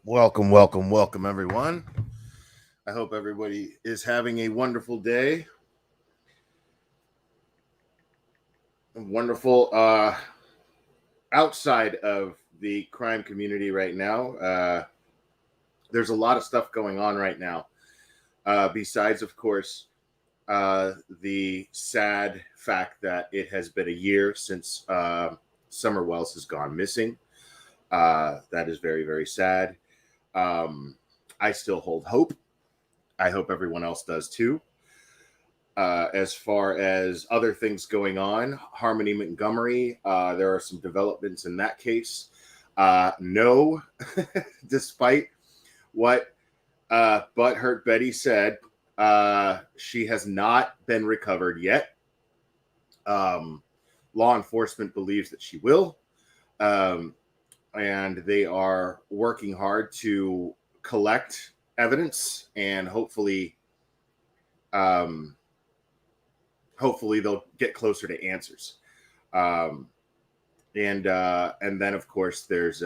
Welcome, welcome, welcome, everyone. I hope everybody is having a wonderful day. Wonderful outside of the crime community right now. There's a lot of stuff going on right now. Besides, of course, the sad fact that it has been a year since Summer Wells has gone missing. That is very, very sad. I still hold hope. I hope everyone else does too. As far as other things going on, Harmony Montgomery, there are some developments in that case. No, despite what Butthurt Betty said, she has not been recovered yet. Law enforcement believes that she will. And they are working hard to collect evidence and hopefully they'll get closer to answers. And then of course there's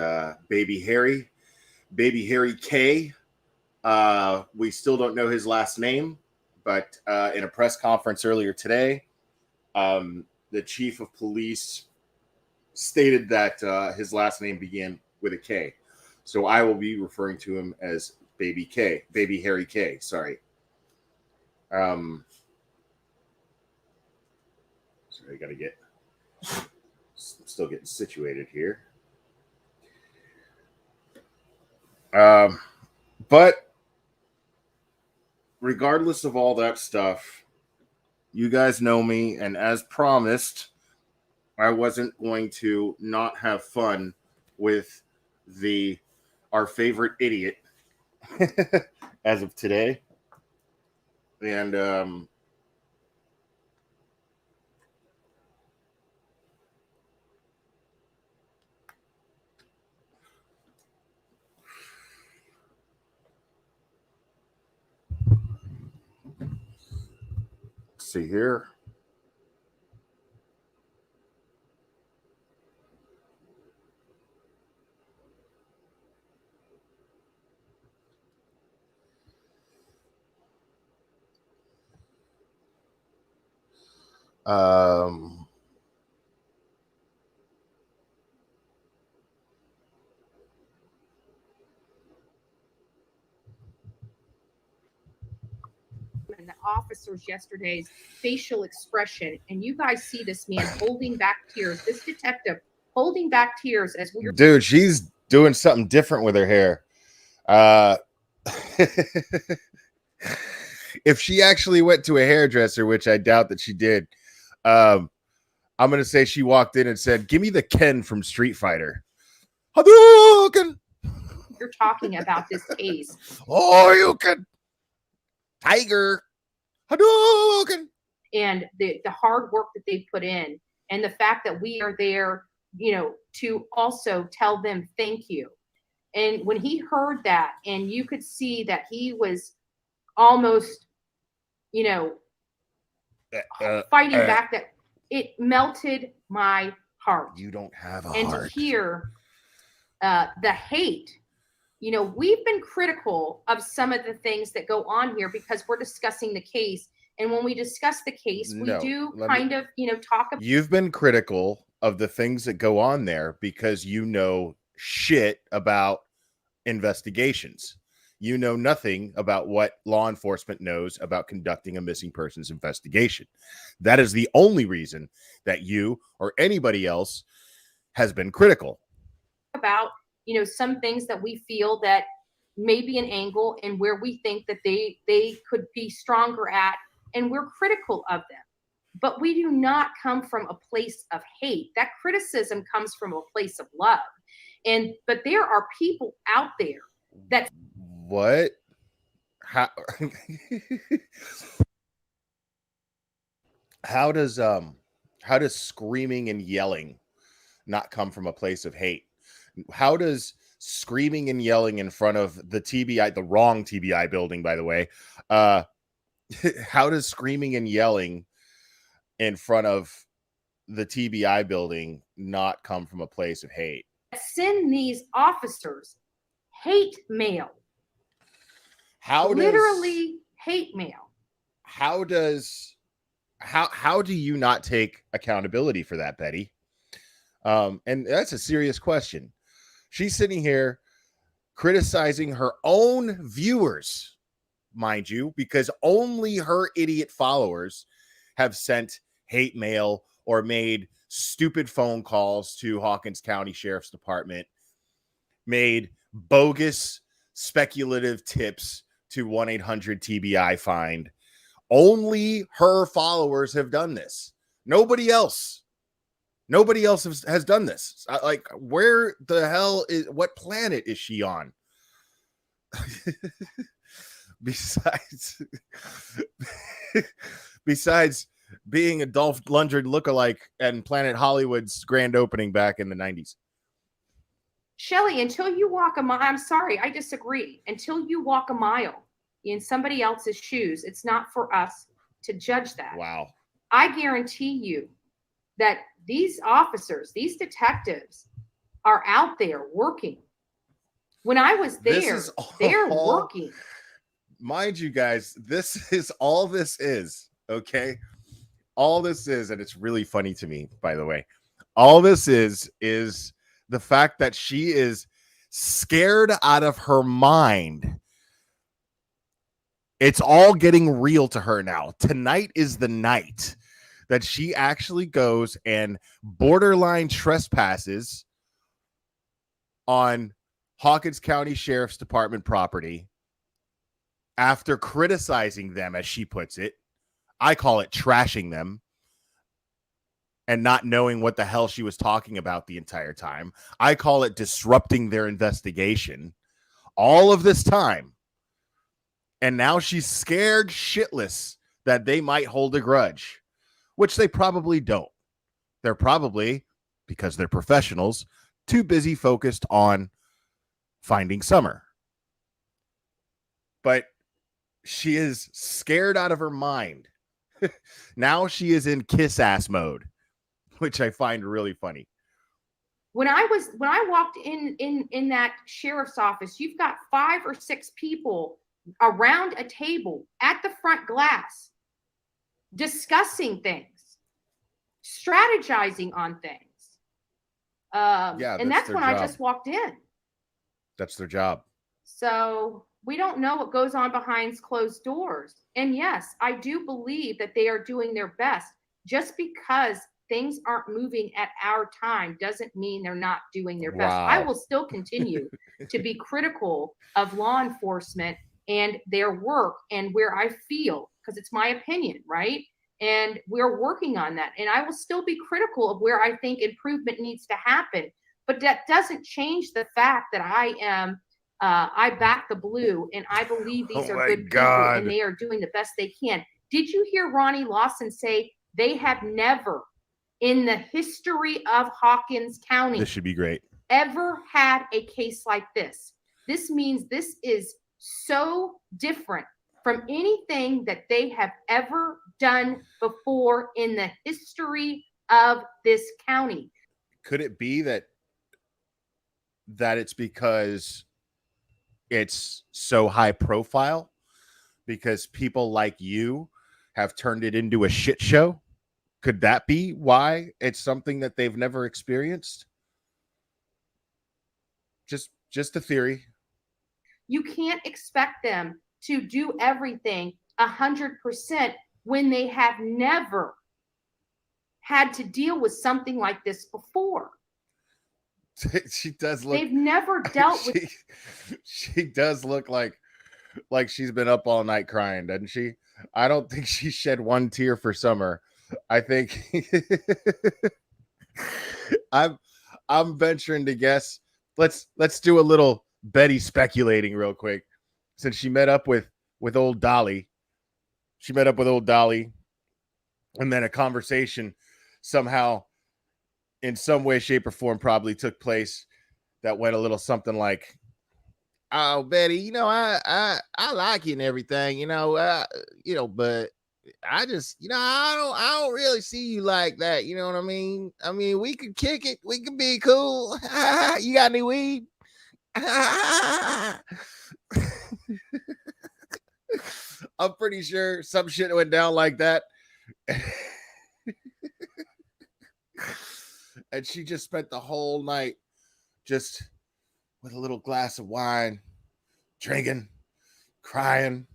baby Harry K. We still don't know his last name, but in a press conference earlier today, the chief of police stated that his last name began with a K. So I will be referring to him as baby Harry K. Sorry. Sorry, I gotta get. I'm still getting situated here. But regardless of all that stuff, you guys know me, and as promised, I wasn't going to not have fun with our favorite idiot as of today. And let's see here. Um, and the officers yesterday's facial expression, and you guys see this man holding back tears, this detective holding back tears as we're dude, she's doing something different with her hair. If she actually went to a hairdresser, which I doubt that she did, I'm gonna say she walked in and said, "Give me the Ken from Street Fighter." Hadouken! You're talking about this case. Oh, you can, Tiger. Hadouken! And the hard work that they put in, and the fact that we are there, to also tell them thank you. And when he heard that, and you could see that he was almost, fighting back, that it melted my heart. You don't have a and heart. to hear the hate, we've been critical of some of the things that go on here because we're discussing the case. And when we discuss the case, we do kind of, talk about. You've been critical of the things that go on there because you know shit about investigations. You know nothing about what law enforcement knows about conducting a missing persons investigation. That is the only reason that you or anybody else has been critical about, some things that we feel that may be an angle and where we think that they could be stronger at, and we're critical of them. But we do not come from a place of hate. That criticism comes from a place of love. But there are people out there that what? How does screaming and yelling not come from a place of hate? How does screaming and yelling in front of the TBI, the wrong TBI building, by the way, how does screaming and yelling in front of the TBI building not come from a place of hate? send these officers hate mail. How Literally hate mail. How do you not take accountability for that, Betty? And that's a serious question. She's sitting here criticizing her own viewers, mind you, because only her idiot followers have sent hate mail or made stupid phone calls to Hawkins County Sheriff's Department, made bogus speculative tips to 1-800-TBI find. Only her followers have done this. Nobody else has done this. Like, where the hell what planet is she on? besides being a Dolph Lundgren lookalike and Planet Hollywood's grand opening back in the 90s. Shelly, until you walk a mile, I'm sorry, I disagree. Until you walk a mile in somebody else's shoes, it's not for us to judge that. Wow. I guarantee you that these officers, these detectives are out there working. When I was there, they're working. Mind you guys, this is all this is, okay? All this is, and it's really funny to me, by the way. All this is the fact that she is scared out of her mind. It's all getting real to her now. Tonight is the night that she actually goes and borderline trespasses on Hawkins County Sheriff's Department property after criticizing them, as she puts it. I call it trashing them and not knowing what the hell she was talking about the entire time. I call it disrupting their investigation. All of this time. And now she's scared shitless that they might hold a grudge, which they probably don't. They're probably, because they're professionals, too busy focused on finding Summer. But she is scared out of her mind. Now she is in kiss ass mode, which I find really funny. When I walked in that sheriff's office, you've got 5 or 6 people around a table at the front glass discussing things, strategizing on things. And that's when I just walked in. That's their job. So we don't know what goes on behind closed doors. And yes, I do believe that they are doing their best. Just because things aren't moving at our time doesn't mean they're not doing their best. Wow. I will still continue to be critical of law enforcement and their work and where I feel, because it's my opinion, right? And we're working on that. And I will still be critical of where I think improvement needs to happen. But that doesn't change the fact that I back the blue, and I believe these are good people, and they are doing the best they can. Did you hear Ronnie Lawson say they have never, in the history of Hawkins County, this should be great, ever had a case like this? This means this is so different from anything that they have ever done before in the history of this county. Could it be that it's because it's so high profile, because people like you have turned it into a shit show? Could that be why it's something that they've never experienced? Just a theory. You can't expect them to do everything 100% when they have never had to deal with something like this before. She does look. They've never dealt with. She does look like she's been up all night crying, doesn't she? I don't think she shed one tear for Summer. I think I'm venturing to guess. Let's do a little Betty speculating real quick. Since she met up with old Dolly, and then a conversation somehow, in some way, shape, or form, probably took place that went a little something like, "Oh, Betty, I like you and everything, but I just, I don't really see you like that. You know what I mean? I mean, we could kick it. We could be cool. You got any weed? I'm pretty sure some shit went down like that. And she just spent the whole night just with a little glass of wine, drinking, crying.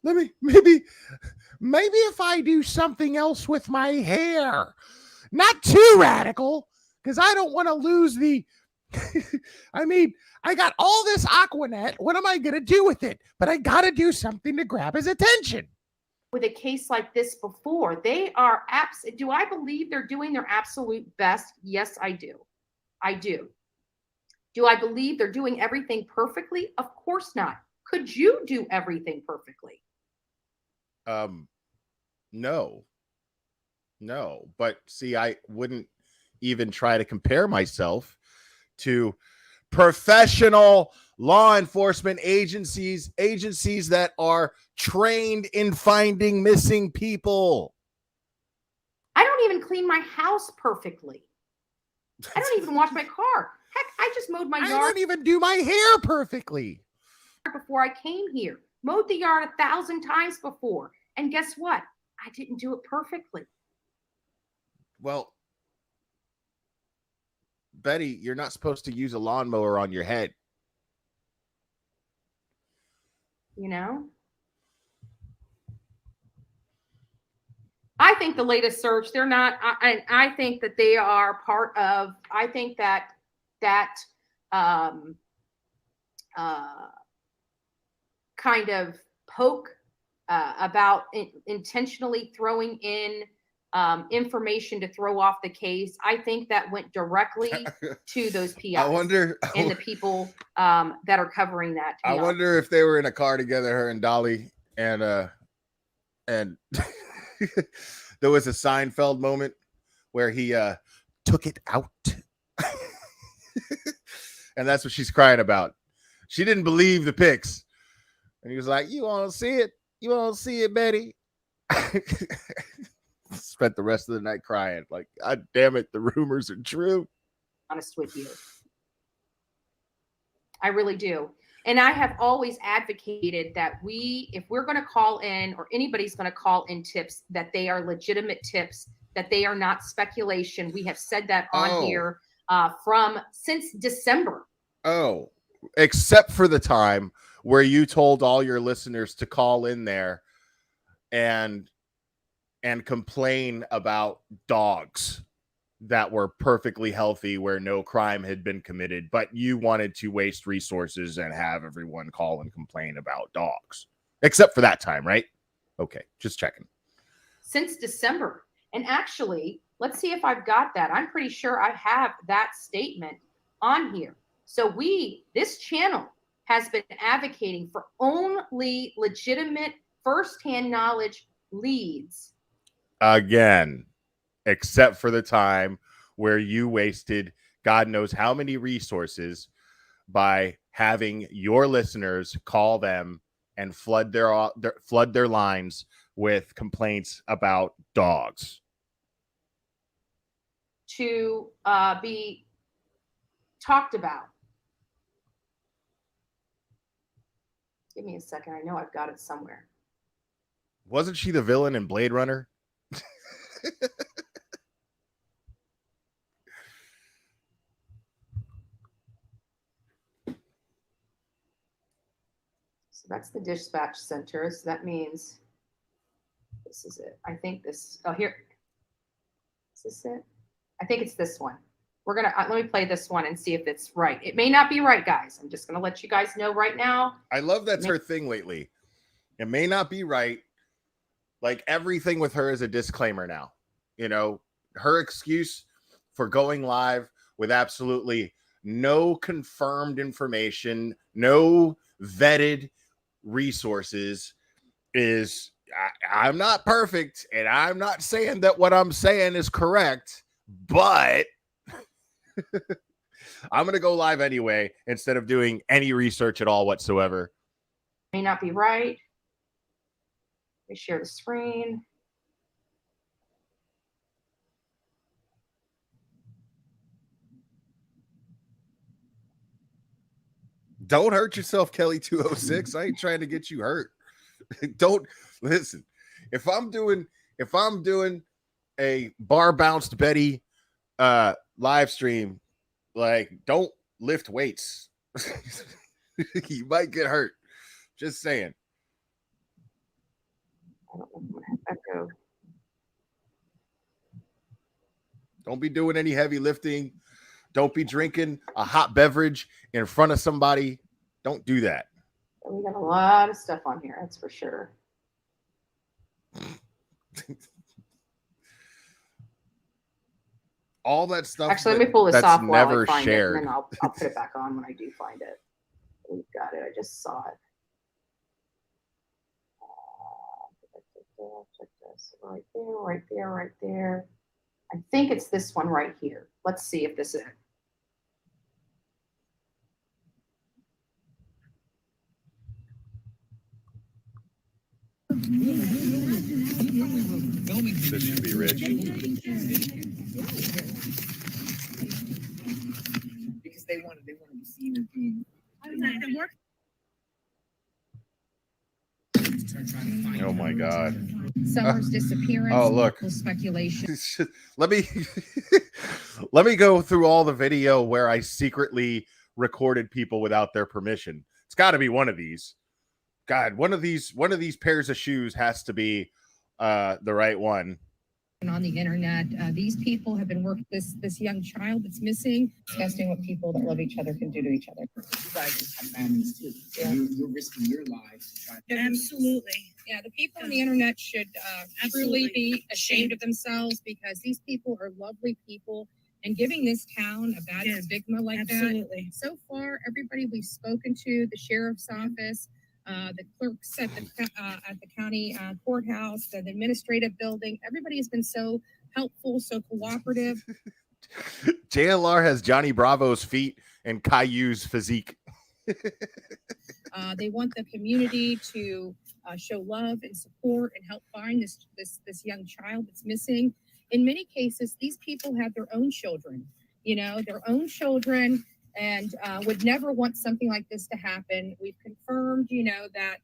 Maybe if I do something else with my hair, not too radical, because I don't want to lose the. I mean, I got all this Aquanet. What am I going to do with it? But I got to do something to grab his attention. With a case like this before, they are do I believe they're doing their absolute best? Yes, I do. I do. Do I believe they're doing everything perfectly? Of course not. Could you do everything perfectly? No. But see, I wouldn't even try to compare myself to professional law enforcement agencies that are trained in finding missing people. I don't even clean my house perfectly. I don't even wash my car. Heck, I just mowed my yard. I don't even do my hair perfectly. Before I came here, mowed the yard 1,000 times before. And guess what? I didn't do it perfectly. Well, Betty, you're not supposed to use a lawnmower on your head. You know? I think the latest search, they're not, I think that they are part of, I think that kind of poke about intentionally throwing in information to throw off the case. I think that went directly to those PIs. I wonder, and the people that are covering that. I wonder if they were in a car together, her and Dolly, and there was a Seinfeld moment where he took it out. And that's what she's crying about. She didn't believe the pics. And he was like, "You want to see it? You want to see it, Betty?" Spent the rest of the night crying. Like, God damn it, the rumors are true. Honest with you. I really do. And I have always advocated that if we're going to call in, or anybody's going to call in tips, that they are legitimate tips, that they are not speculation. We have said that on here since December. Oh, except for the time where you told all your listeners to call in there and complain about dogs that were perfectly healthy where no crime had been committed, but you wanted to waste resources and have everyone call and complain about dogs. Except for that time, right? Okay, just checking. Since December. And actually, let's see if I've got that. I'm pretty sure I have that statement on here. So this channel has been advocating for only legitimate firsthand knowledge leads. Again, except for the time where you wasted God knows how many resources by having your listeners call them and flood their lines with complaints about dogs. To be talked about. Give me a second. I know I've got it somewhere. Wasn't she the villain in Blade Runner? So that's the dispatch center. So that means this is it. I think this. Oh, here. Is this it? I think it's this one. We're going to, let me play this one and see if it's right. It may not be right, guys. I'm just going to let you guys know right now. I love that's her thing lately. It may not be right. Like, everything with her is a disclaimer now. You know, her excuse for going live with absolutely no confirmed information, no vetted resources is, I'm not perfect, and I'm not saying that what I'm saying is correct, but I'm going to go live anyway instead of doing any research at all whatsoever. May not be right. Let me share the screen. Don't hurt yourself, Kelly 206. I ain't trying to get you hurt. Don't listen. If I'm doing a bar bounced Betty live stream, like, don't lift weights. You might get hurt. Just saying. I don't know if I'm gonna have echo. Don't be doing any heavy lifting. Don't be drinking a hot beverage in front of somebody. Don't do that. We got a lot of stuff on here, that's for sure. All that stuff. Actually, let me pull this off while never I find shared. it, and then I'll put it back on when I do find it. We've got it. I just saw it. Check this. Right there, right there, right there. I think it's this one right here. Let's see if this is it. This should be rich. Because they want to be seen as being. Oh my God. Summer's disappearance. Oh, look. Speculation. Let me go through all the video where I secretly recorded people without their permission. It's got to be one of these. God, one of these pairs of shoes has to be the right one. On the internet, these people have been working this young child that's missing, discussing what people that love each other can do to each other. You guys have families too. Yeah. You're risking your lives to try. Absolutely. Yeah, the people on the internet should truly Absolutely. be ashamed of themselves, because these people are lovely people, and giving this town a bad Yeah, stigma like that. Absolutely. So far, everybody we've spoken to, the sheriff's office, the clerks at the county courthouse, the administrative building, everybody has been so helpful, so cooperative. JLR has Johnny Bravo's feet and Caillou's physique. They want the community to show love and support and help find this young child that's missing. In many cases, these people have their own children, and would never want something like this to happen. We've confirmed, that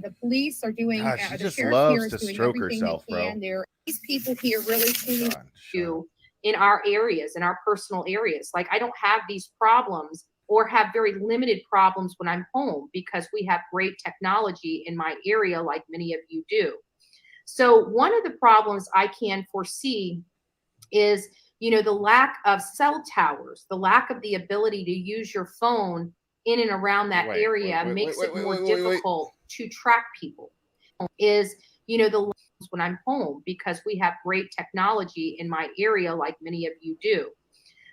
the police are doing. God, she the just sheriff loves here is to doing stroke everything herself, they bro. can. These people here really truly God, shut up. Do in our areas, in our personal areas. Like, I don't have these problems, or have very limited problems when I'm home, because we have great technology in my area, like many of you do. So one of the problems I can foresee is, the lack of cell towers, the lack of the ability to use your phone in and around that area makes it more difficult to track people. Is, the when I'm home, because we have great technology in my area, like many of you do.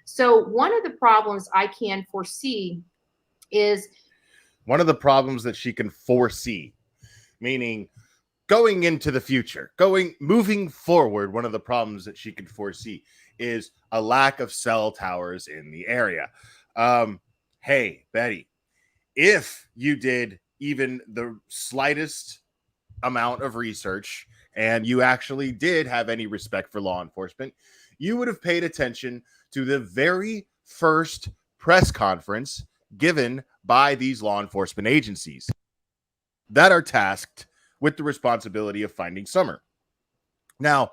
So one of the problems I can foresee is, one of the problems that she can foresee, meaning going into the future, moving forward, one of the problems that she can foresee is a lack of cell towers in the area. Hey, Betty, if you did even the slightest amount of research and you actually did have any respect for law enforcement, you would have paid attention to the very first press conference given by these law enforcement agencies that are tasked with the responsibility of finding Summer. Now,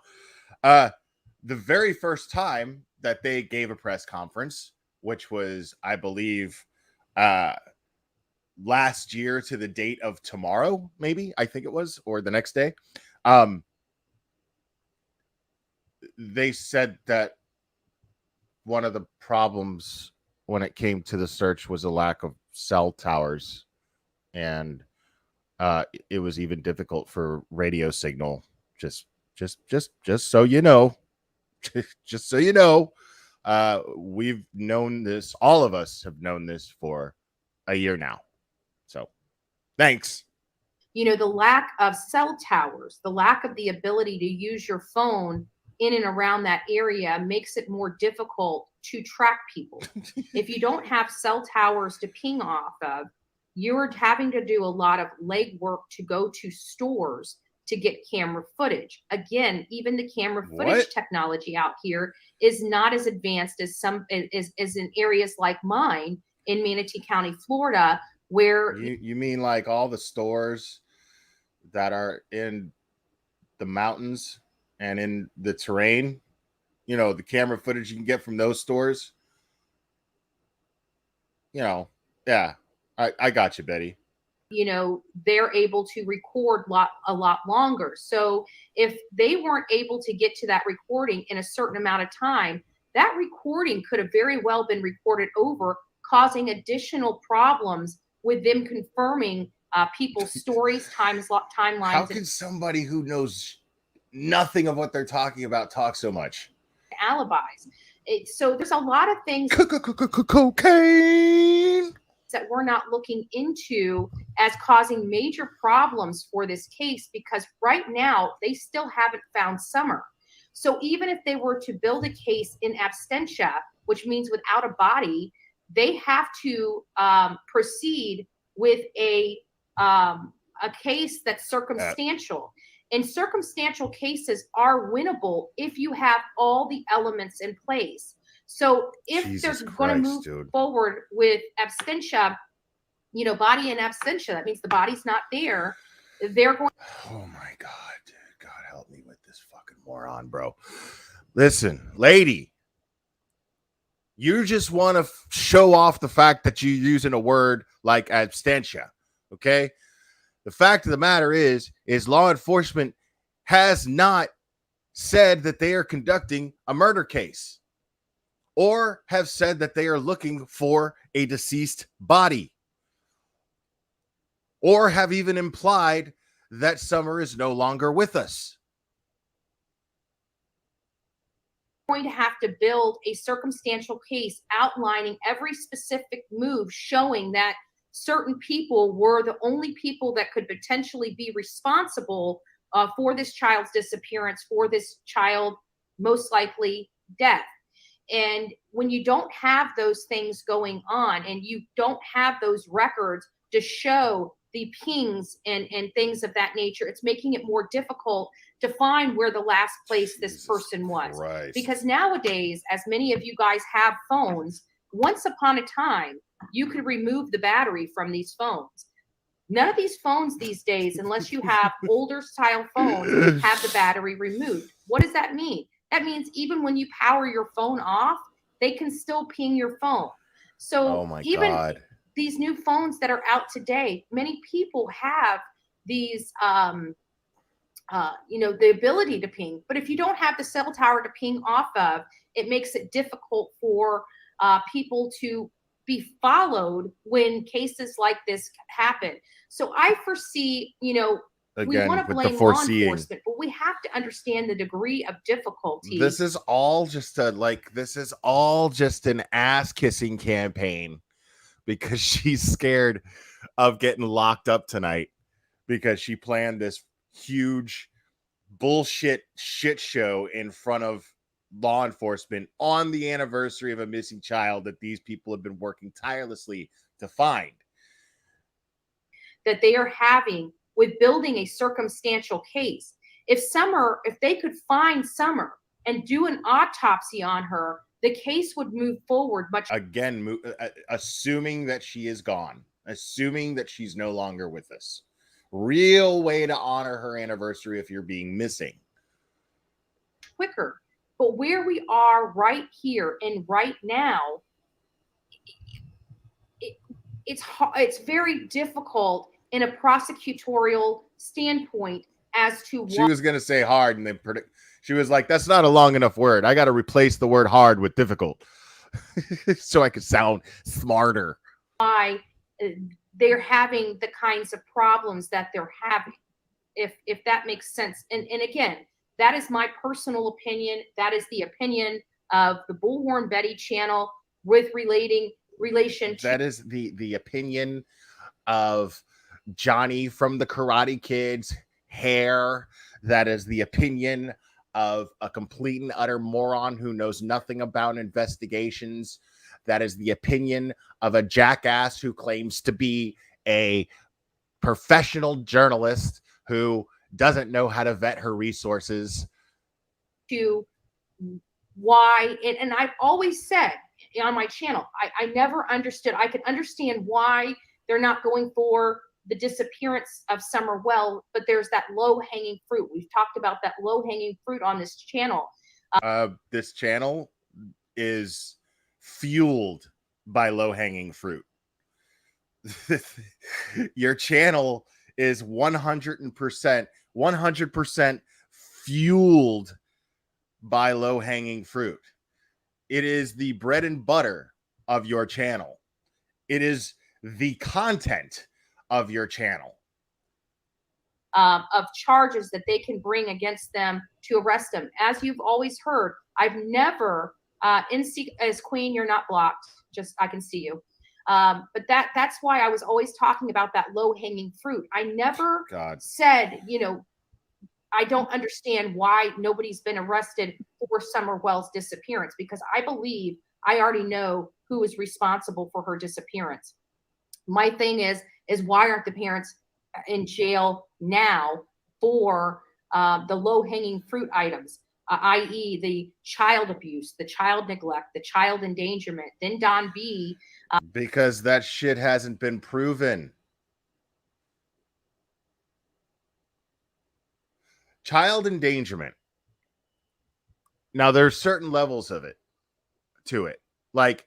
the very first time that they gave a press conference, which was, I believe, last year to the date of tomorrow, maybe, I think it was, or the next day, they said that one of the problems when it came to the search was a lack of cell towers, and it was even difficult for radio signal. Just so you know, just so you know, we've known this. All of us have known this for a year now. So, thanks. the lack of cell towers, the lack of the ability to use your phone in and around that area makes it more difficult to track people. If you don't have cell towers to ping off of, you're having to do a lot of legwork to go to stores to get camera footage. Again, even the camera footage technology out here is not as advanced as in areas like mine, in Manatee County, Florida, where You mean like all the stores that are in the mountains and in the terrain? You know, the camera footage you can get from those stores. You know, yeah, I got you, Betty. you know, they're able to record a lot longer. So if they weren't able to get to that recording in a certain amount of time, that recording could have very well been recorded over, causing additional problems with them confirming people's stories, timelines. How can somebody who knows nothing of what they're talking about talk so much? Alibis. So there's a lot of things Cocaine that we're not looking into as causing major problems for this case, because right now they still haven't found Summer. So even if they were to build a case in absentia, which means without a body, they have to proceed with a case that's circumstantial. And circumstantial cases are winnable if you have all the elements in place. So if they're going to move forward with absentia, you know, body in absentia, that means the body's not there. They're going. Oh my God, dude. God help me with this fucking moron, bro. Listen, lady, you just want to show off the fact that you're using a word like absentia, okay? The fact of the matter is law enforcement has not said that they are conducting a murder case or have said that they are looking for a deceased body or have even implied that Summer is no longer with us. Going to have to build a circumstantial case outlining every specific move, showing that certain people were the only people that could potentially be responsible for this child's disappearance, for this child most likely death. And when you don't have those things going on and you don't have those records to show the pings and things of that nature, it's making it more difficult to find where the last place this person was. Because nowadays, as many of you guys have phones, once upon a time, you could remove the battery from these phones. None of these phones these days, unless you have older style phones, have the battery removed. What does that mean? That means even when you power your phone off, they can still ping your phone. So these new phones that are out today, many people have these, you know, the ability to ping. But if you don't have the cell tower to ping off of, it makes it difficult for people to be followed when cases like this happen. So I foresee, you know, we want to blame law enforcement, but we have to understand the degree of difficulty. This is all just an ass kissing campaign because she's scared of getting locked up tonight because she planned this huge bullshit shit show in front of law enforcement on the anniversary of a missing child that these people have been working tirelessly to find. That they are having with building a circumstantial case. If they could find Summer and do an autopsy on her, the case would move forward much. Again, assuming that she is gone, assuming that she's no longer with us. Real way to honor her anniversary if you're being missing. Quicker. But where we are right here and right now, it's very difficult in a prosecutorial standpoint as to she was going to say hard and then she was like, that's not a long enough word. I got to replace the word hard with difficult so I could sound smarter. Why they're having the kinds of problems that they're having, if that makes sense. And again, that is my personal opinion. That is the opinion of the Bullhorn Betty channel with relation to. That is the opinion of Johnny from the Karate Kid's hair. That is the opinion of a complete and utter moron who knows nothing about investigations. That is the opinion of a jackass who claims to be a professional journalist who doesn't know how to vet her resources. To why, and I've always said, on my channel. I never understood. I could understand why they're not going for the disappearance of Summer Well, but there's that low hanging fruit. We've talked about that low hanging fruit on this channel. This channel is fueled by low hanging fruit. Your channel is 100% fueled by low hanging fruit. It is the bread and butter of your channel. It is the content of your channel. Of charges that they can bring against them to arrest them. As you've always heard, I've never, as Queen, you're not blocked. Just, I can see you. But that's why I was always talking about that low hanging fruit. I never said, I don't understand why nobody's been arrested for Summer Wells' disappearance, because I believe I already know who is responsible for her disappearance. My thing is why aren't the parents in jail now for the low-hanging fruit items, i.e. the child abuse, the child neglect, the child endangerment, then Don B. Because that shit hasn't been proven. Child endangerment. Now, there's certain levels of it to it. Like,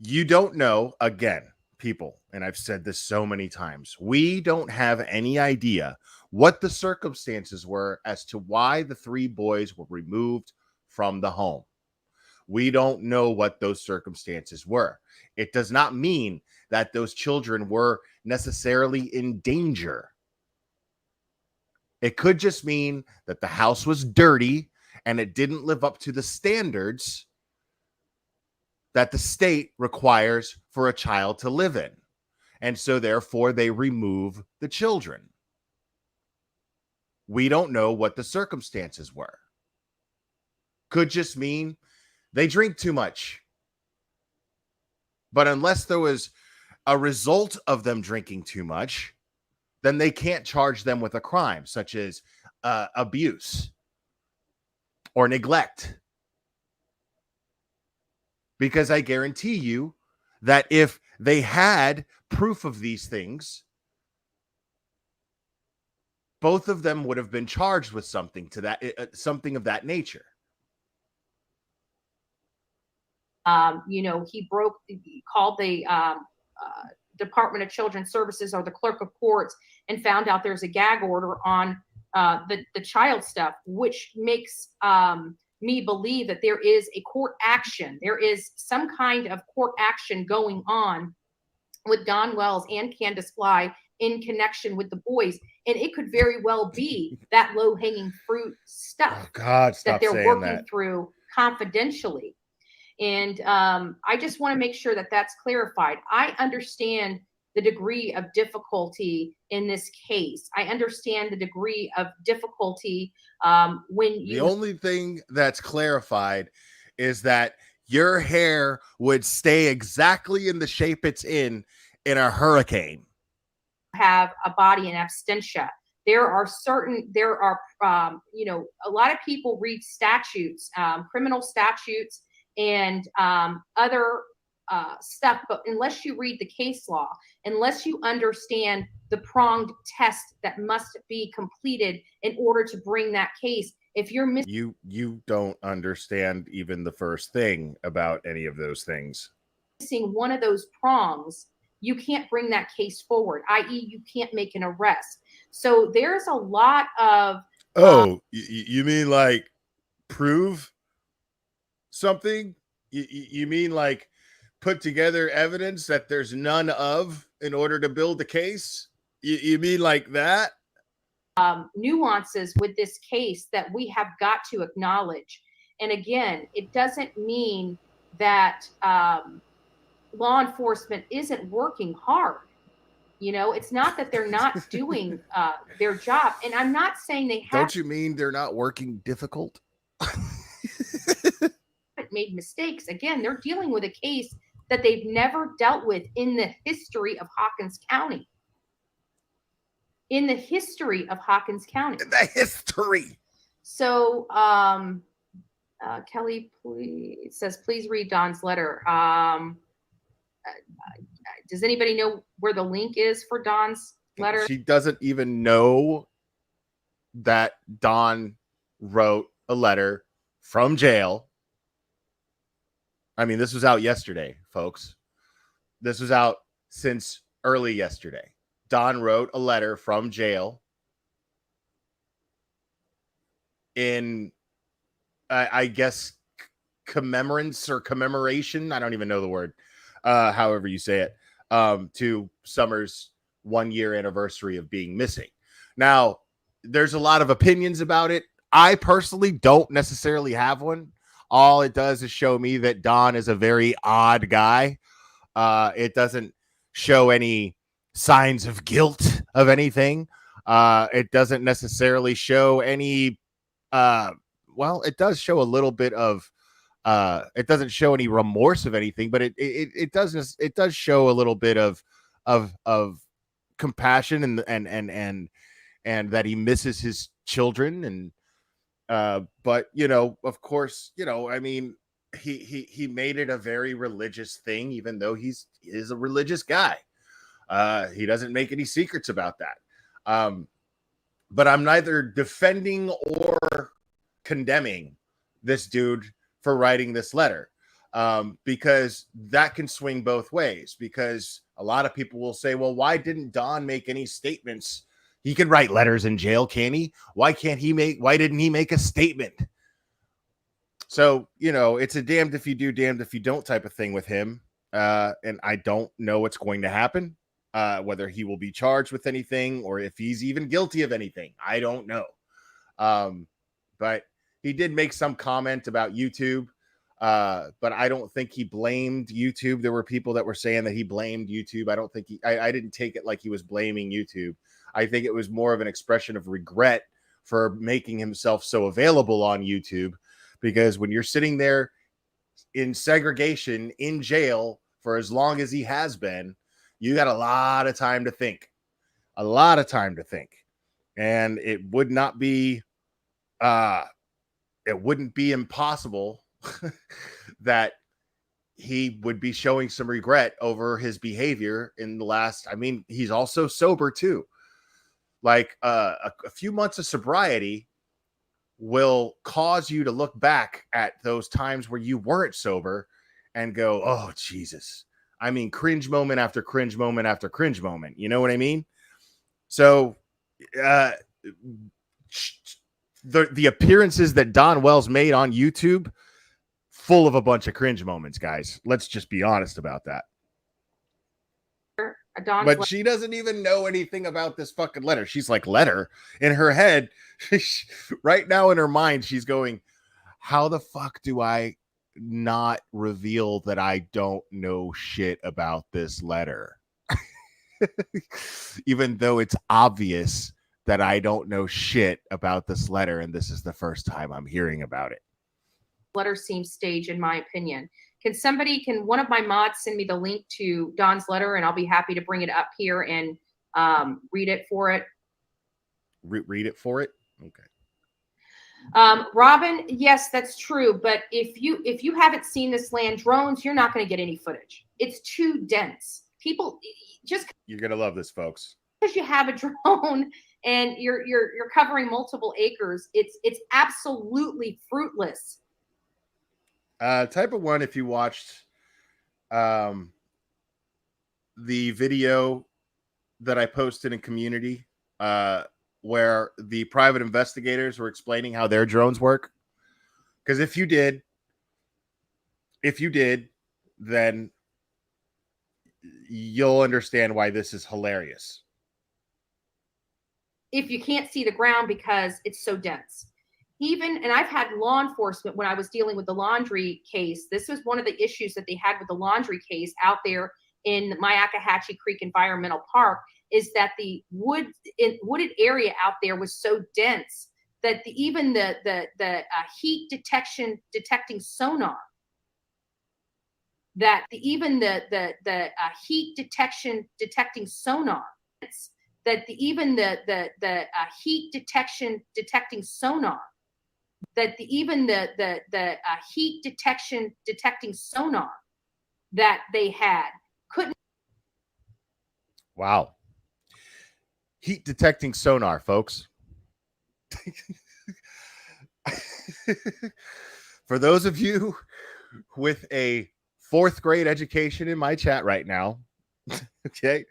you don't know, again, people, and I've said this so many times, we don't have any idea what the circumstances were as to why the 3 boys were removed from the home. We don't know what those circumstances were. It does not mean that those children were necessarily in danger. It could just mean that the house was dirty and it didn't live up to the standards that the state requires for a child to live in. And so therefore they remove the children. We don't know what the circumstances were. Could just mean they drink too much. But unless there was a result of them drinking too much, then they can't charge them with a crime such as abuse or neglect. Because I guarantee you that if they had proof of these things, both of them would have been charged with something of that nature. He called the Department of Children's Services or the clerk of courts and found out there's a gag order on the child stuff, which makes me believe that there is a court action. There is some kind of court action going on with Don Wells and Candace Bly in connection with the boys. And it could very well be that low-hanging fruit stuff that they're working through confidentially. And I just want to make sure that that's clarified. I understand the degree of difficulty in this case. I understand the degree of difficulty when you... The only thing that's clarified is that your hair would stay exactly in the shape it's in a hurricane. Have a body in absentia. There are a lot of people read statutes, criminal statutes, and other stuff, but unless you read the case law, unless you understand the pronged test that must be completed in order to bring that case, if you're missing, you don't understand even the first thing about any of those things. Missing one of those prongs, you can't bring that case forward, i.e. you can't make an arrest. So there's a lot of you mean like prove something? You mean like put together evidence that there's none of in order to build a case? You mean like that? Nuances with this case that we have got to acknowledge. And again, it doesn't mean that law enforcement isn't working hard. It's not that they're not doing their job. And I'm not saying they have. Don't you mean they're not working difficult? Made mistakes. Again, they're dealing with a case that they've never dealt with in the history of Hawkins County. In the history of Hawkins County. The history. So Kelly please, says, please read Don's letter. Does anybody know where the link is for Don's letter? She doesn't even know that Don wrote a letter from jail. I mean, this was out yesterday, folks. This was out since early yesterday. Don wrote a letter from jail in, I guess, commemoration. I don't even know the word, however you say it, to Summer's 1 year anniversary of being missing. Now, there's a lot of opinions about it. I personally don't necessarily have one. All it does is show me that Don is a very odd guy. It doesn't show any signs of guilt of anything. It doesn't necessarily show any, well, it does show a little bit of, it doesn't show any remorse of anything, but it does show a little bit of compassion and that he misses his children. And but of course, I mean, he made it a very religious thing, even though he is a religious guy. He doesn't make any secrets about that. But I'm neither defending or condemning this dude for writing this letter, because that can swing both ways. Because a lot of people will say, well, why didn't Don make any statements? He can write letters in jail, can he? Why didn't he make a statement? So, it's a damned if you do, damned if you don't type of thing with him. And I don't know what's going to happen, whether he will be charged with anything or if he's even guilty of anything. I don't know. But he did make some comment about YouTube, but I don't think he blamed YouTube. There were people that were saying that he blamed YouTube. I don't think I didn't take it like he was blaming YouTube. I think it was more of an expression of regret for making himself so available on YouTube, because when you're sitting there in segregation in jail for as long as he has been, you got a lot of time to think, and it would not be, it wouldn't be impossible that he would be showing some regret over his behavior in the last. I mean, he's also sober too. Like a few months of sobriety will cause you to look back at those times where you weren't sober and go, oh, Jesus. I mean, cringe moment after cringe moment after cringe moment. You know what I mean? So the appearances that Don Wells made on YouTube, full of a bunch of cringe moments, guys. Let's just be honest about that. But she doesn't even know anything about this fucking letter. She's like, letter? In her head, right now in her mind, she's going, how the fuck do I not reveal that I don't know shit about this letter? Even though it's obvious that I don't know shit about this letter, and this is the first time I'm hearing about it. Letter seems staged, in my opinion. Can one of my mods send me the link to Don's letter, and I'll be happy to bring it up here and read it for it. Read it for it? Okay. Robin, yes, that's true. But if you haven't seen this land drones, you're not going to get any footage. It's too dense. People you're going to love this, folks. Because you have a drone and you're covering multiple acres, it's absolutely fruitless. Type of one, if you watched the video that I posted in community, where the private investigators were explaining how their drones work. Because if you did, then you'll understand why this is hilarious. If you can't see the ground because it's so dense. And I've had law enforcement, when I was dealing with the laundry case, this was one of the issues that they had with the laundry case out there in Myakkahatchee Creek Environmental Park, is that the wooded area out there was so dense that even the heat detecting sonar, that even the heat detecting sonar that they had couldn't. Wow. Heat detecting sonar, folks. For those of you with a 4th grade education in my chat right now, okay,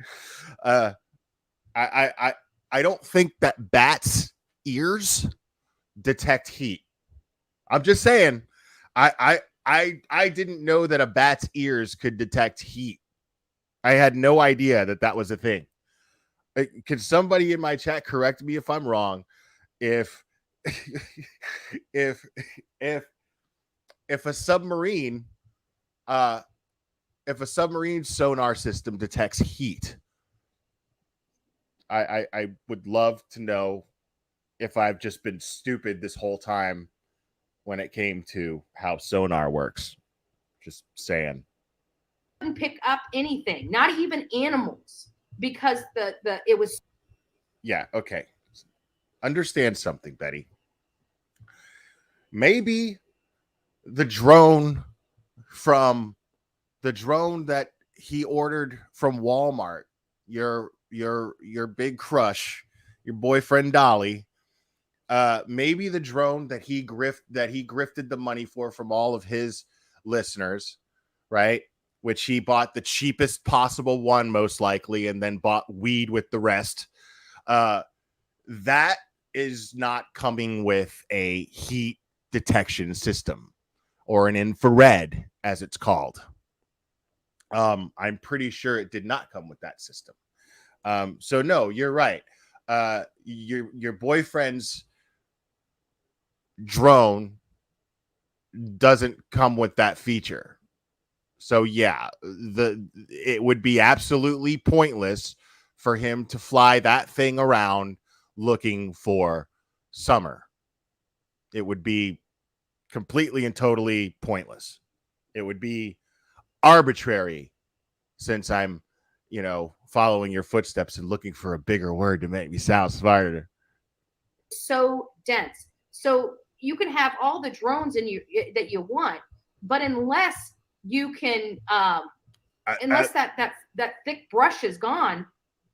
I don't think that bats' ears detect heat. I'm just saying, I didn't know that a bat's ears could detect heat. I had no idea that that was a thing. Can somebody in my chat correct me if I'm wrong? If if if a submarine if a submarine sonar system detects heat, I would love to know if I've just been stupid this whole time when it came to how sonar works. Just saying. Couldn't pick up anything, not even animals, because it was. Yeah, okay. Understand something, Betty. Maybe the drone that he ordered from Walmart, your big crush, your boyfriend Dolly, maybe the drone that he grifted the money for from all of his listeners, right? Which he bought the cheapest possible one, most likely, and then bought weed with the rest. That is not coming with a heat detection system or an infrared, as it's called. I'm pretty sure it did not come with that system. So no, you're right. Your boyfriend's drone doesn't come with that feature. So yeah, it would be absolutely pointless for him to fly that thing around looking for summer. It would be completely and totally pointless. It would be arbitrary, since I'm, following your footsteps and looking for a bigger word to make me sound smarter. So dense. So you can have all the drones that you want, but unless you can, that thick brush is gone,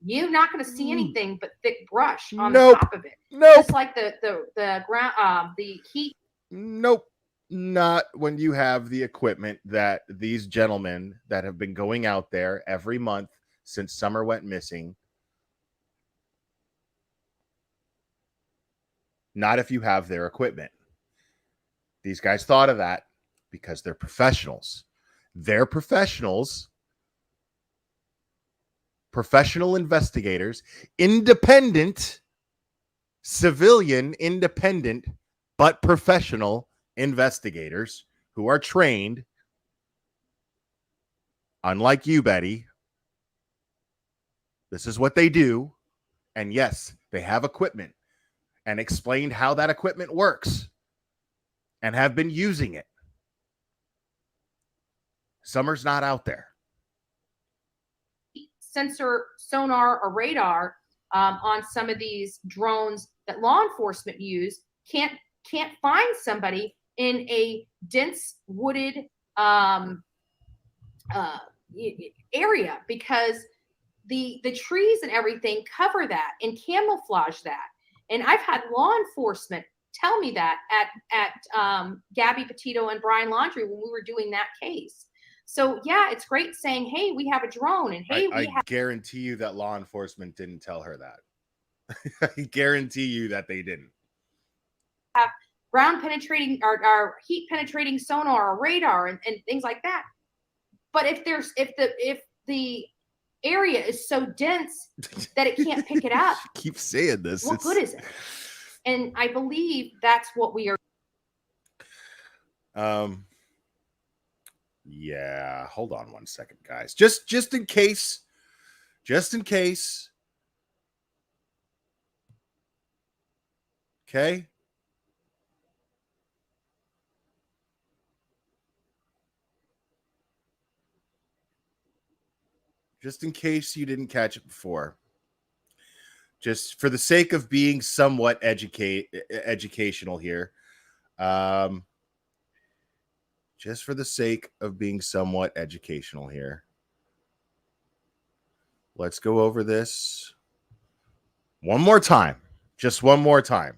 you're not going to see anything but thick brush on the top of it. Nope. Just like the ground, the heat. Nope. Not when you have the equipment that these gentlemen that have been going out there every month since summer went missing. Not if you have their equipment. These guys thought of that because they're professionals. They're professionals, professional investigators, independent, civilian, independent, but professional investigators who are trained, unlike you, Betty. This is what they do. And yes, they have equipment and explained how that equipment works and have been using it. Summer's not out there. Sensor, sonar, or radar on some of these drones that law enforcement use can't find somebody in a dense wooded area, because the trees and everything cover that and camouflage that. And I've had law enforcement tell me that at Gabby Petito and Brian Laundrie when we were doing that case. So yeah, it's great saying, hey, we have a drone, and hey, I guarantee you that law enforcement didn't tell her that. I guarantee you that they didn't. Have ground penetrating or heat penetrating sonar or radar and things like that. But if the area is so dense that it can't pick it up, keep saying this. What good is it? And I believe that's what we are. Yeah, hold on one second, guys. Just in case. Just in case. Okay. Just in case you didn't catch it before. Just for the sake of being somewhat educational here. Just for the sake of being somewhat educational here, let's go over this one more time. Just one more time.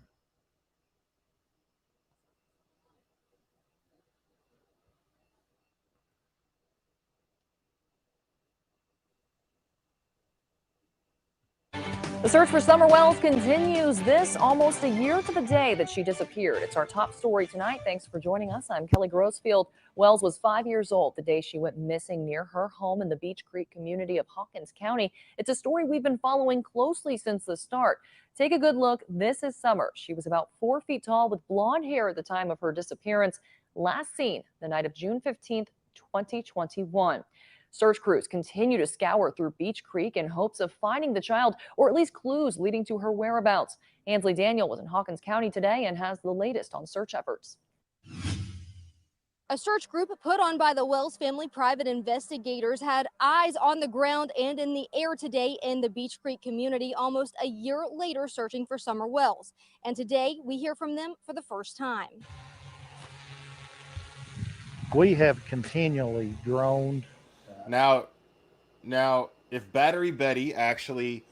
The search for Summer Wells continues this almost a year to the day that she disappeared. It's our top story tonight. Thanks for joining us. I'm Kelly Grossfield. Wells was 5 years old the day she went missing near her home in the Beech Creek community of Hawkins County. It's a story we've been following closely since the start. Take a good look. This is Summer. She was about 4 feet tall with blonde hair at the time of her disappearance, last seen the night of June 15th, 2021. Search crews continue to scour through Beech Creek in hopes of finding the child, or at least clues leading to her whereabouts. Ansley Daniel was in Hawkins County today and has the latest on search efforts. A search group put on by the Wells family private investigators had eyes on the ground and in the air today in the Beech Creek community almost a year later searching for Summer Wells. And today we hear from them for the first time. We have continually droned. Now, if Battery Betty actually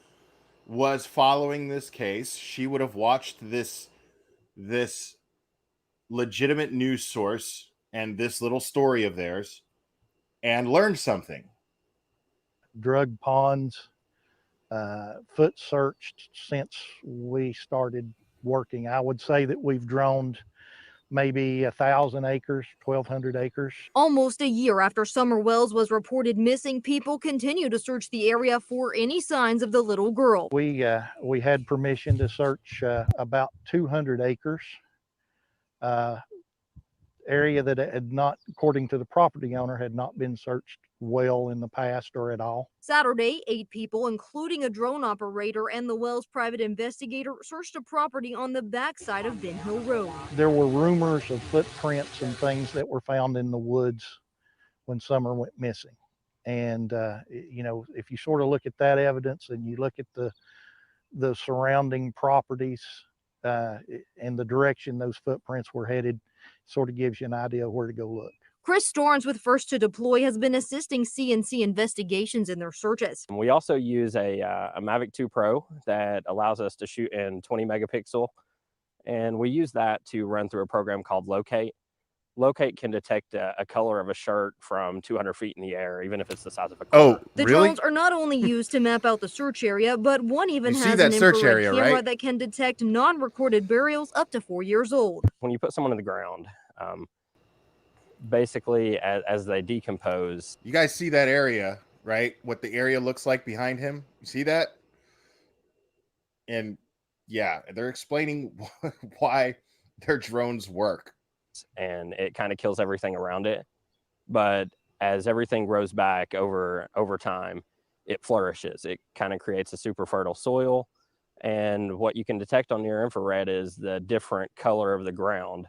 was following this case, she would have watched this legitimate news source and this little story of theirs and learned something. Drug ponds, foot searched since we started working. I would say that we've droned maybe 1,000 acres, 1,200 acres. Almost a year after Summer Wells was reported missing, people continue to search the area for any signs of the little girl. We had permission to search about 200 acres, area that had not, according to the property owner, had not been searched well in the past or at all. Saturday, 8 people, including a drone operator and the Wells private investigator, searched a property on the backside of Ben Hill Road. There were rumors of footprints and things that were found in the woods when Summer went missing. And, you know, if you sort of look at that evidence and you look at the surrounding properties and the direction those footprints were headed, sort of gives you an idea of where to go look. Chris Storns with First to Deploy has been assisting CNC investigations in their searches. We also use a Mavic 2 Pro that allows us to shoot in 20 megapixel. And we use that to run through a program called Locate. Locate can detect a color of a shirt from 200 feet in the air, even if it's the size of a car. Oh, The really? drones are not only used to map out the search area, but one even You see has that an search infrared area, camera right? that can detect non-recorded burials up to 4 years old. When you put someone in the ground, basically as they decompose. You guys see that area, right? What the area looks like behind him? You see that? And yeah, they're explaining why their drones work. And it kind of kills everything around it. But as everything grows back over time, it flourishes. It kind of creates a super fertile soil. And what you can detect on near infrared is the different color of the ground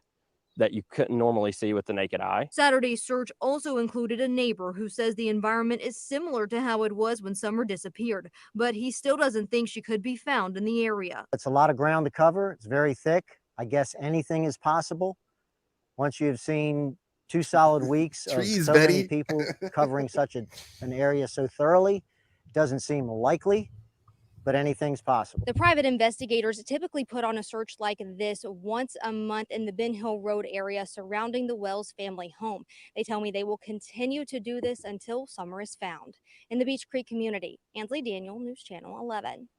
that you couldn't normally see with the naked eye. Saturday's search also included a neighbor who says the environment is similar to how it was when Summer disappeared, but he still doesn't think she could be found in the area. It's a lot of ground to cover. It's very thick. I guess anything is possible. Once you've seen 2 solid weeks of Trees, so Betty. many people covering such an area so thoroughly, it doesn't seem likely, but anything's possible. The private investigators typically put on a search like this once a month in the Ben Hill Road area surrounding the Wells family home. They tell me they will continue to do this until Summer is found. In the Beech Creek community, Ansley Daniel, News Channel 11.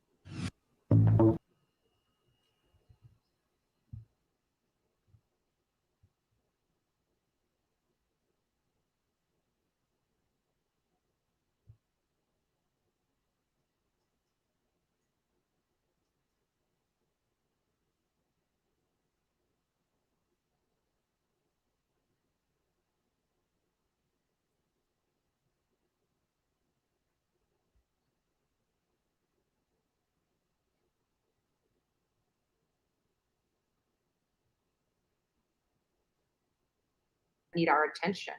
Need our attention.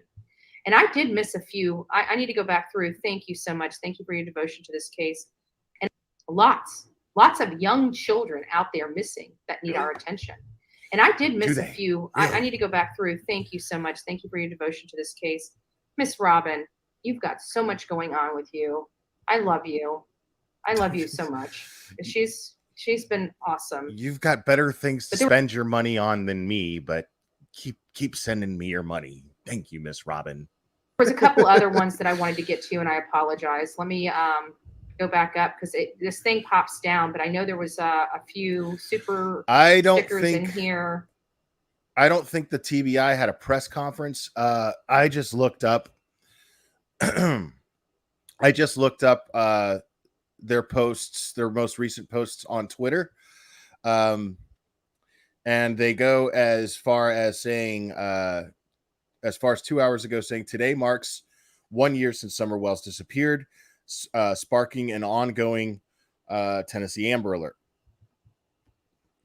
And I did miss a few. I need to go back through. Thank you so much. Thank you for your devotion to this case. And lots of young children out there missing that need our attention. And I did miss a they? few. I Really? need to go back through. Thank you so much. Thank you for your devotion to this case. Miss Robin, you've got so much going on with you. I love you. I love you so much. She's been awesome. You've got better things to But there- spend your money on than me, but keep sending me your money. Thank you, Miss Robin. There was a couple other ones that I wanted to get to, and I apologize. Let me go back up because this thing pops down, but I know there was a few super stickers in here. I don't think the TBI had a press conference. I just looked up their posts, their most recent posts on Twitter. And they go as far as saying, as far as 2 hours ago, saying today marks 1 year since Summer Wells disappeared, sparking an ongoing Tennessee Amber Alert.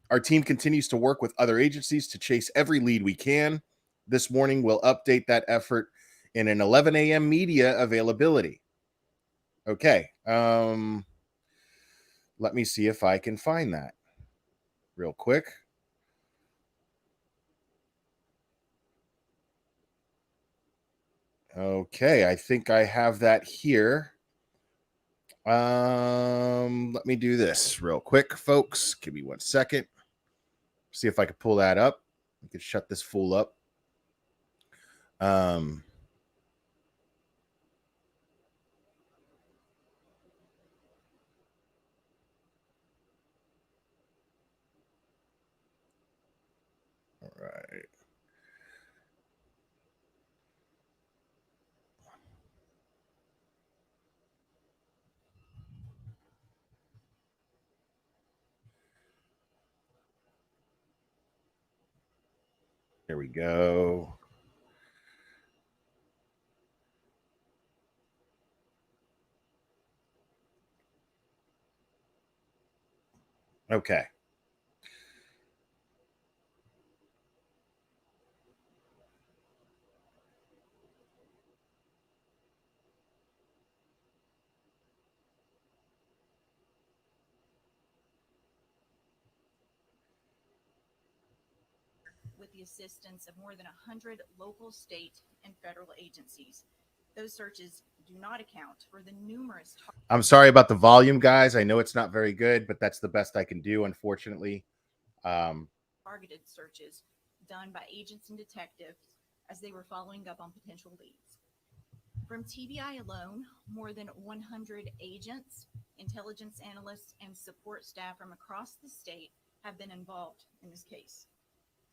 Our team continues to work with other agencies to chase every lead we can. This morning, we'll update that effort in an 11 a.m. media availability. Okay. Let me see if I can find that real quick. Okay, I think I have that here. Let me do this real quick, folks. Give me 1 second. See if I can pull that up. We can shut this fool up. All right. There we go. Okay. With the assistance of more than 100 local, state, and federal agencies. Those searches do not account for the numerous I'm sorry about the volume, guys. I know it's not very good, but that's the best I can do, unfortunately. Targeted searches done by agents and detectives as they were following up on potential leads. From TBI alone, more than 100 agents, intelligence analysts, and support staff from across the state have been involved in this case.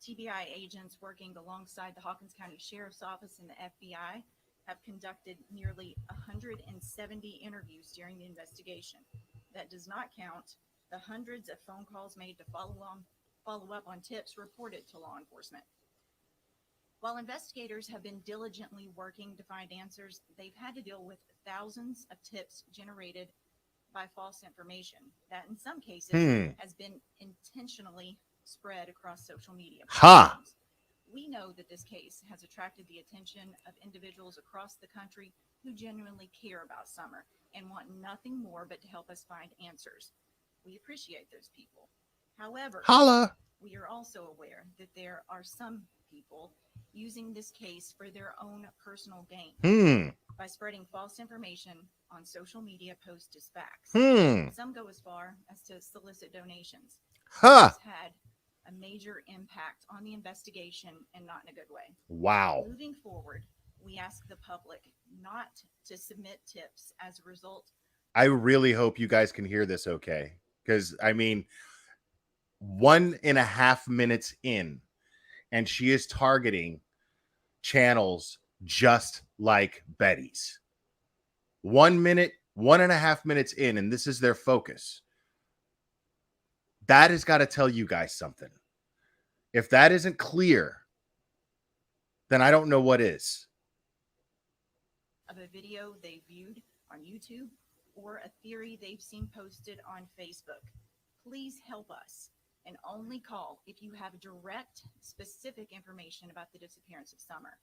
TBI agents working alongside the Hawkins County Sheriff's Office and the FBI have conducted nearly 170 interviews during the investigation. That does not count the hundreds of phone calls made to follow up on tips reported to law enforcement. While investigators have been diligently working to find answers, they've had to deal with thousands of tips generated by false information that in some cases has been intentionally spread across social media. We know that this case has attracted the attention of individuals across the country who genuinely care about Summer and want nothing more but to help us find answers. We appreciate those people. However, we are also aware that there are some people using this case for their own personal gain by spreading false information on social media posts as facts. Some go as far as to solicit donations. This had a major impact on the investigation and not in a good way. Wow. Moving forward, we ask the public not to submit tips as a result. I really hope you guys can hear this okay. Because, I mean, 1.5 minutes in, and she is targeting channels just like Betty's. 1 minute, 1.5 minutes in, and this is their focus. That has got to tell you guys something. If that isn't clear, then I don't know what is. Of a video they viewed on YouTube or a theory they've seen posted on Facebook. Please help us and only call if you have direct, specific information about the disappearance of Summer.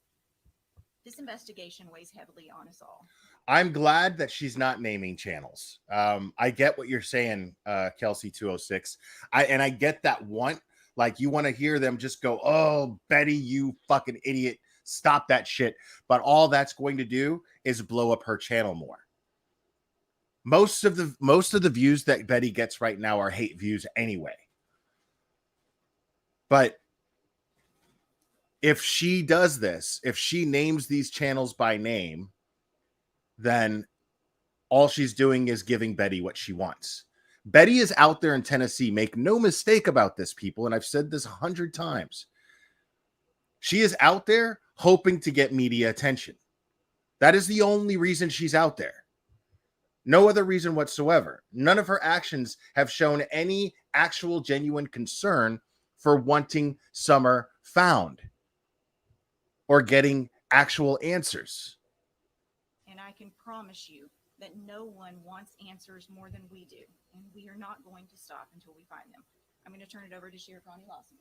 This investigation weighs heavily on us all. I'm glad that she's not naming channels. I get what you're saying, Kelsey 206. I get that want, Like, you want to hear them just go, "Oh, Betty, you fucking idiot. Stop that shit." But all that's going to do is blow up her channel more. Most of the views that Betty gets right now are hate views anyway. But if she does this, if she names these channels by name, then all she's doing is giving Betty what she wants. Betty is out there in Tennessee. Make no mistake about this, people. And I've said this 100 times. She is out there hoping to get media attention. That is the only reason she's out there. No other reason whatsoever. None of her actions have shown any actual genuine concern for wanting Summer found or getting actual answers. And I can promise you that no one wants answers more than we do. And we are not going to stop until we find them. I'm going to turn it over to Sheriff Ronnie Lawson.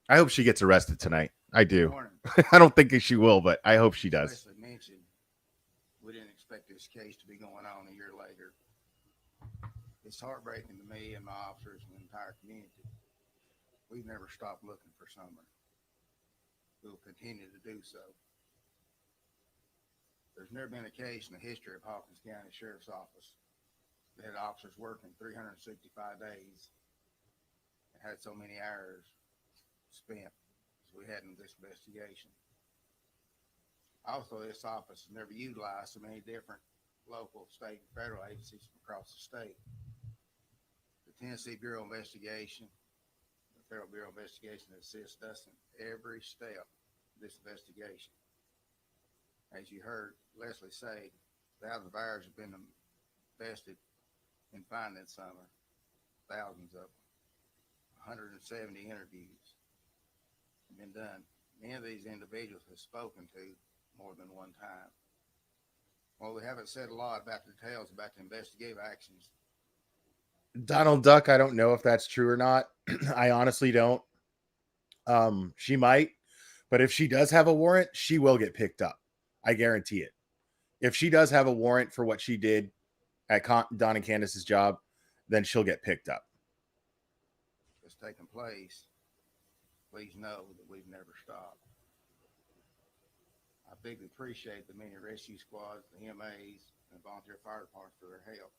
I hope she gets arrested tonight. I do. Morning. I don't think she will, but I hope she does. Especially mentioned, we didn't expect this case to be going on a year later. It's heartbreaking to me and my officers and the entire community. We've never stopped looking for Summer. We'll continue to do so. There's never been a case in the history of Hawkins County Sheriff's Office that had officers working 365 days and had so many hours spent as we had in this investigation. Also, this office has never utilized so many different local, state, and federal agencies from across the state. The Tennessee Bureau of Investigation, the Federal Bureau of Investigation assists us in every step of this investigation. As you heard Leslie say, thousands of hours have been invested in finding Summer, thousands of them, 170 interviews have been done. Many of these individuals have spoken to more than one time. Well, we haven't said a lot about the details about the investigative actions. Donald Duck, I don't know if that's true or not. I honestly don't. She might, but if she does have a warrant, she will get picked up. I guarantee it. If she does have a warrant for what she did at Don and Candace's job, then she'll get picked up. That's taken place. Please know that we've never stopped. I bigly appreciate the many rescue squads, the EMAs, and volunteer fire departments for their help.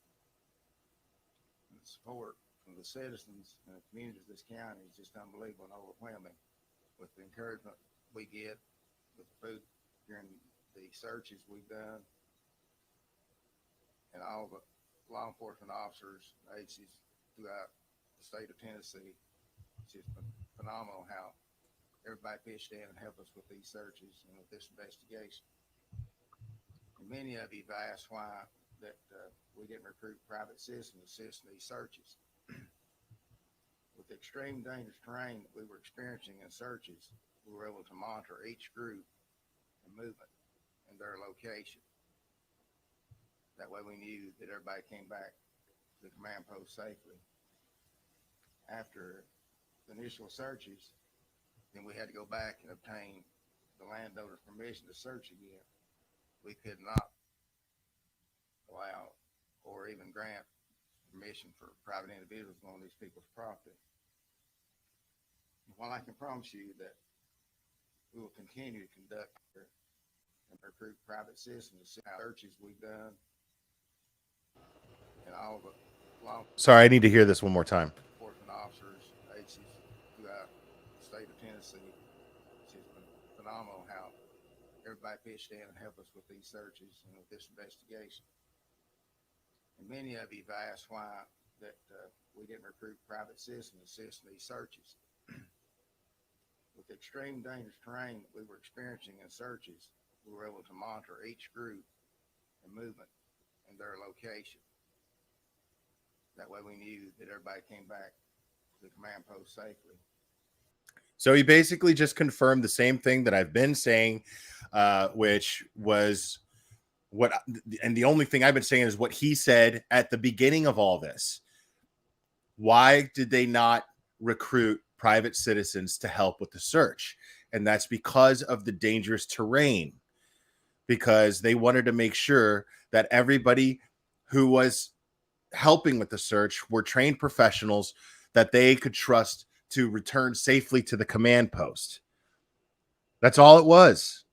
And the support from the citizens and the communities of this county is just unbelievable and overwhelming. With the encouragement we get with the food during the searches we've done, and all the law enforcement officers, agencies throughout the state of Tennessee, it's just been phenomenal how everybody pitched in and helped us with these searches and with this investigation. And many of you have asked why that we didn't recruit private citizens to assist in these searches. With the extreme dangerous terrain that we were experiencing in searches, we were able to monitor each group and movement and their location. That way we knew that everybody came back to the command post safely. After the initial searches, then we had to go back and obtain the landowner's permission to search again. We could not allow or even grant permission for private individuals on these people's property. While I can promise you that we will continue to conduct and recruit private citizens to see how searches we've done and all the law Sorry, I need to hear this one more time. enforcement officers, agencies throughout the state of Tennessee. It's just been phenomenal how everybody pitched in and helped us with these searches and with this investigation. And many of you have asked why that we didn't recruit private citizens to assist in these searches. With the extreme dangerous terrain that we were experiencing in searches, we were able to monitor each group and movement and their location. That way we knew that everybody came back to the command post safely. So he basically just confirmed the same thing that I've been saying, which was what, and the only thing I've been saying is what he said at the beginning of all this. Why did they not recruit private citizens to help with the search? And that's because of the dangerous terrain, because they wanted to make sure that everybody who was helping with the search were trained professionals that they could trust to return safely to the command post. That's all it was.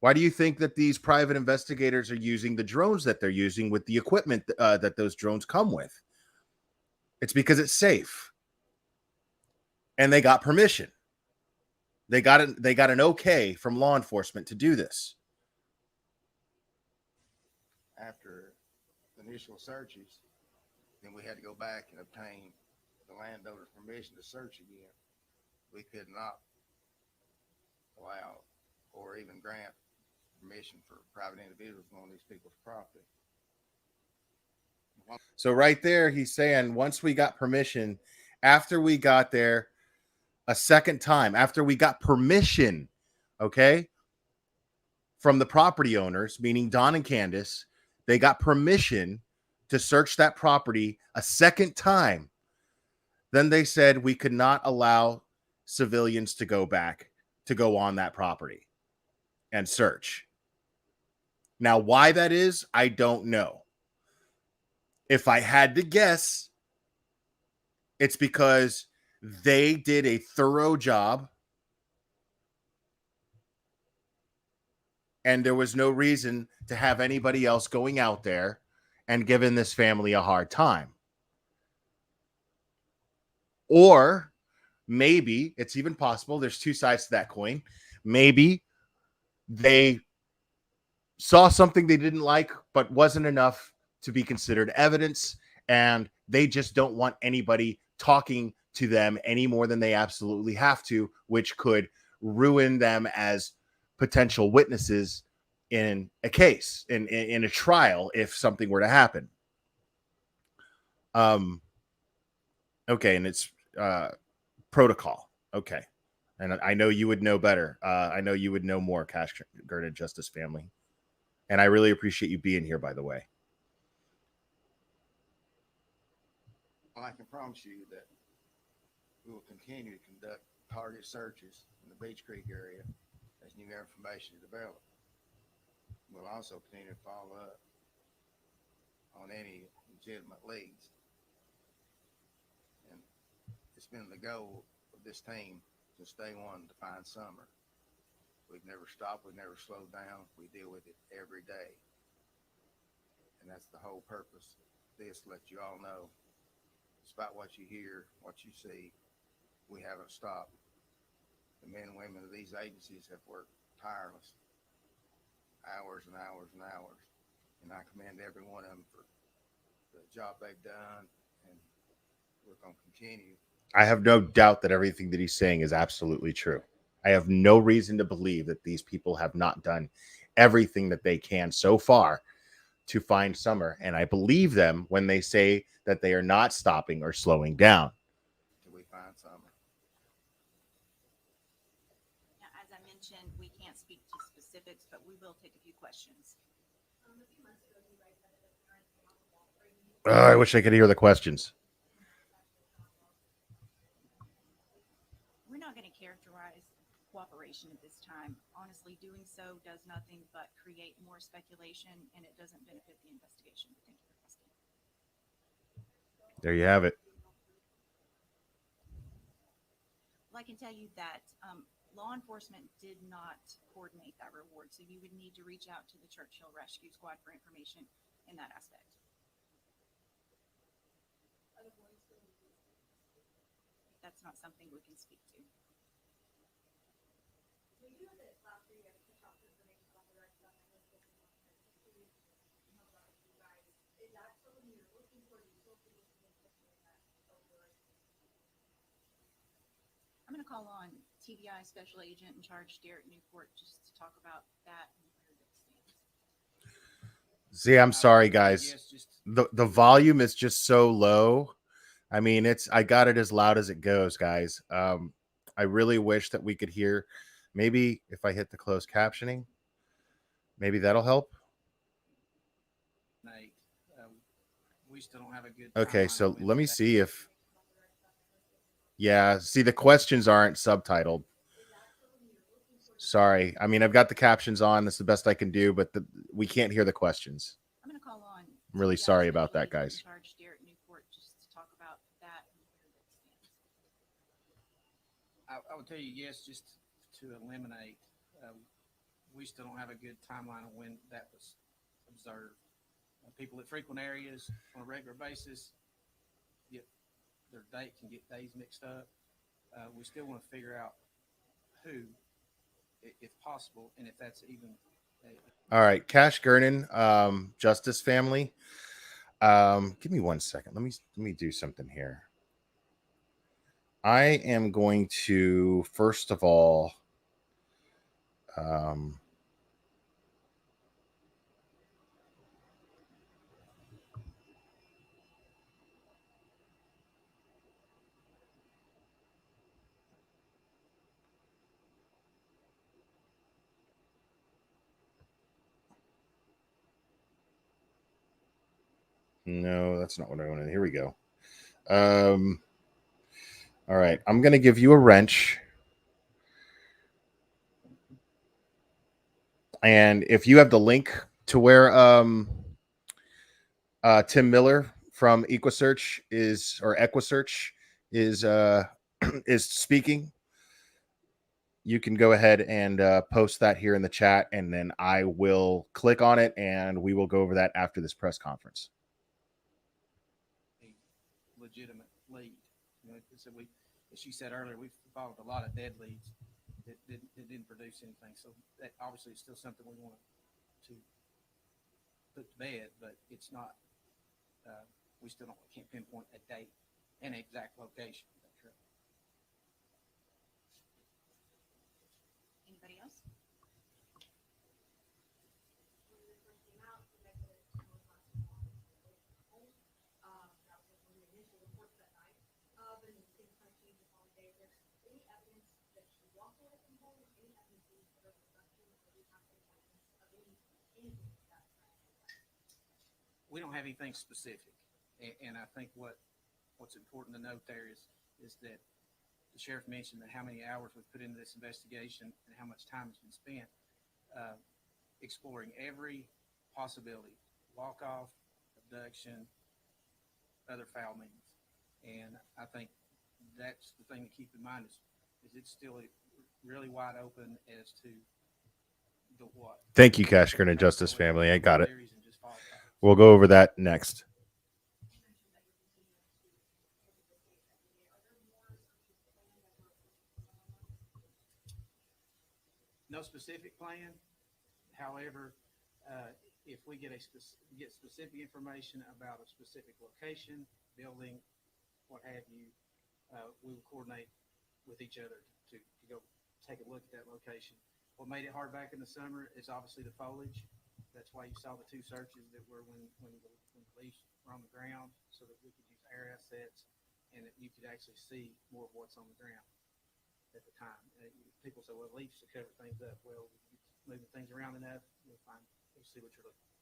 Why do you think that these private investigators are using the drones that they're using with the equipment that those drones come with? It's because it's safe. And they got permission. They got an okay from law enforcement to do this. After the initial searches, then we had to go back and obtain the landowner's permission to search again. We could not allow or even grant permission for private individuals on these people's property. So right there, he's saying once we got permission, after we got there a second time, after we got permission, okay, from the property owners, meaning Don and Candace, they got permission to search that property a second time. Then they said we could not allow civilians to go on that property and search. Now, why that is, I don't know. If I had to guess, it's because they did a thorough job and there was no reason to have anybody else going out there and giving this family a hard time. Or maybe it's even possible, there's two sides to that coin. Maybe they saw something they didn't like, but wasn't enough to be considered evidence, and they just don't want anybody talking to them any more than they absolutely have to, which could ruin them as potential witnesses in a case, in a trial, if something were to happen. Okay, and it's protocol. Okay. And I know you would know better. I know you would know more, Cash Girded Justice family. And I really appreciate you being here, by the way. Well, I can promise you that we will continue to conduct target searches in the Beach Creek area as new information is developed. We'll also continue to follow up on any legitimate leads. And it's been the goal of this team since day one to find Summer. We've never stopped, we've never slowed down. We deal with it every day. And that's the whole purpose of this, to let you all know, despite what you hear, what you see, we haven't stopped. The men and women of these agencies have worked tireless, hours and hours and hours. And I commend every one of them for the job they've done, and we're going to continue. I have no doubt that everything that he's saying is absolutely true. I have no reason to believe that these people have not done everything that they can so far to find Summer. And I believe them when they say that they are not stopping or slowing down. Till we find Summer. Now, as I mentioned, we can't speak to specifics, but we will take a few questions. I wish I could hear the questions. We're not going to characterize cooperation at this time. Honestly, doing so does nothing but create more speculation, and it doesn't benefit the investigation. Thank you for asking. There you have it. Well, I can tell you that law enforcement did not coordinate that reward, so you would need to reach out to the Churchill Rescue Squad for information in that aspect. That's not something we can speak to. I'm going to call on TBI Special Agent in Charge, Derek Newport, just to talk about that and where that stands. See, I'm sorry, guys. The volume is just so low. I mean, I got it as loud as it goes, guys. I really wish that we could hear. Maybe if I hit the closed captioning, maybe that'll help. We still don't have a good. Okay, timeline so with let me that. see if. Yeah, see, the questions aren't subtitled. Sorry. I mean, I've got the captions on. That's the best I can do, but we can't hear the questions. I'm going to call on. I'm really TBI sorry about Special that, Agent in guys. Charge, Derek Newport, just to talk about that would tell you yes, just to eliminate. We still don't have a good timeline of when that was observed. People that frequent areas on a regular basis get their date can get days mixed up. We still want to figure out who, if possible, and if that's even. All right, Cash Gernon, Justice Family. Give me 1 second. Let me do something here. I am going to first of all. No, that's not what I wanted. Here we go. All right, I'm going to give you a wrench. And if you have the link to where Tim Miller from Equisearch is is speaking, you can go ahead and post that here in the chat, and then I will click on it and we will go over that after this press conference. Legitimate lead. So as she said earlier, we've followed a lot of dead leads that didn't produce anything. So that obviously is still something we want to put to bed, but it's not. We still can't pinpoint a date and exact location. Anybody else? We don't have anything specific, and I think what's important to note there is that the sheriff mentioned that how many hours we've put into this investigation and how much time has been spent exploring every possibility: walk-off, abduction, other foul means. And I think that's the thing to keep in mind is it's still really wide open as to the what. Thank you, Cash Gernon, Justice Family. I got it. We'll go over that next. No specific plan. However, if we get specific information about a specific location, building, what have you, we will coordinate with each other to go take a look at that location. What made it hard back in the summer is obviously the foliage. That's why you saw the two searches that were when the leaves were on the ground, so that we could use air assets and that you could actually see more of what's on the ground at the time. People say, well, leaves to cover things up. Well, moving things around enough, you'll see what you're looking for.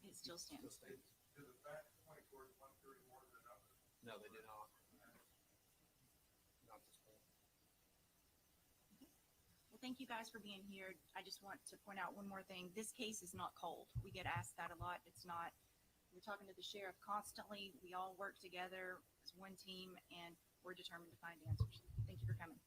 It still stands. No, they did not. Not this point. Well, thank you guys for being here. I just want to point out one more thing. This case is not cold. We get asked that a lot. It's not. We're talking to the sheriff constantly. We all work together as one team, and we're determined to find answers. Thank you for coming.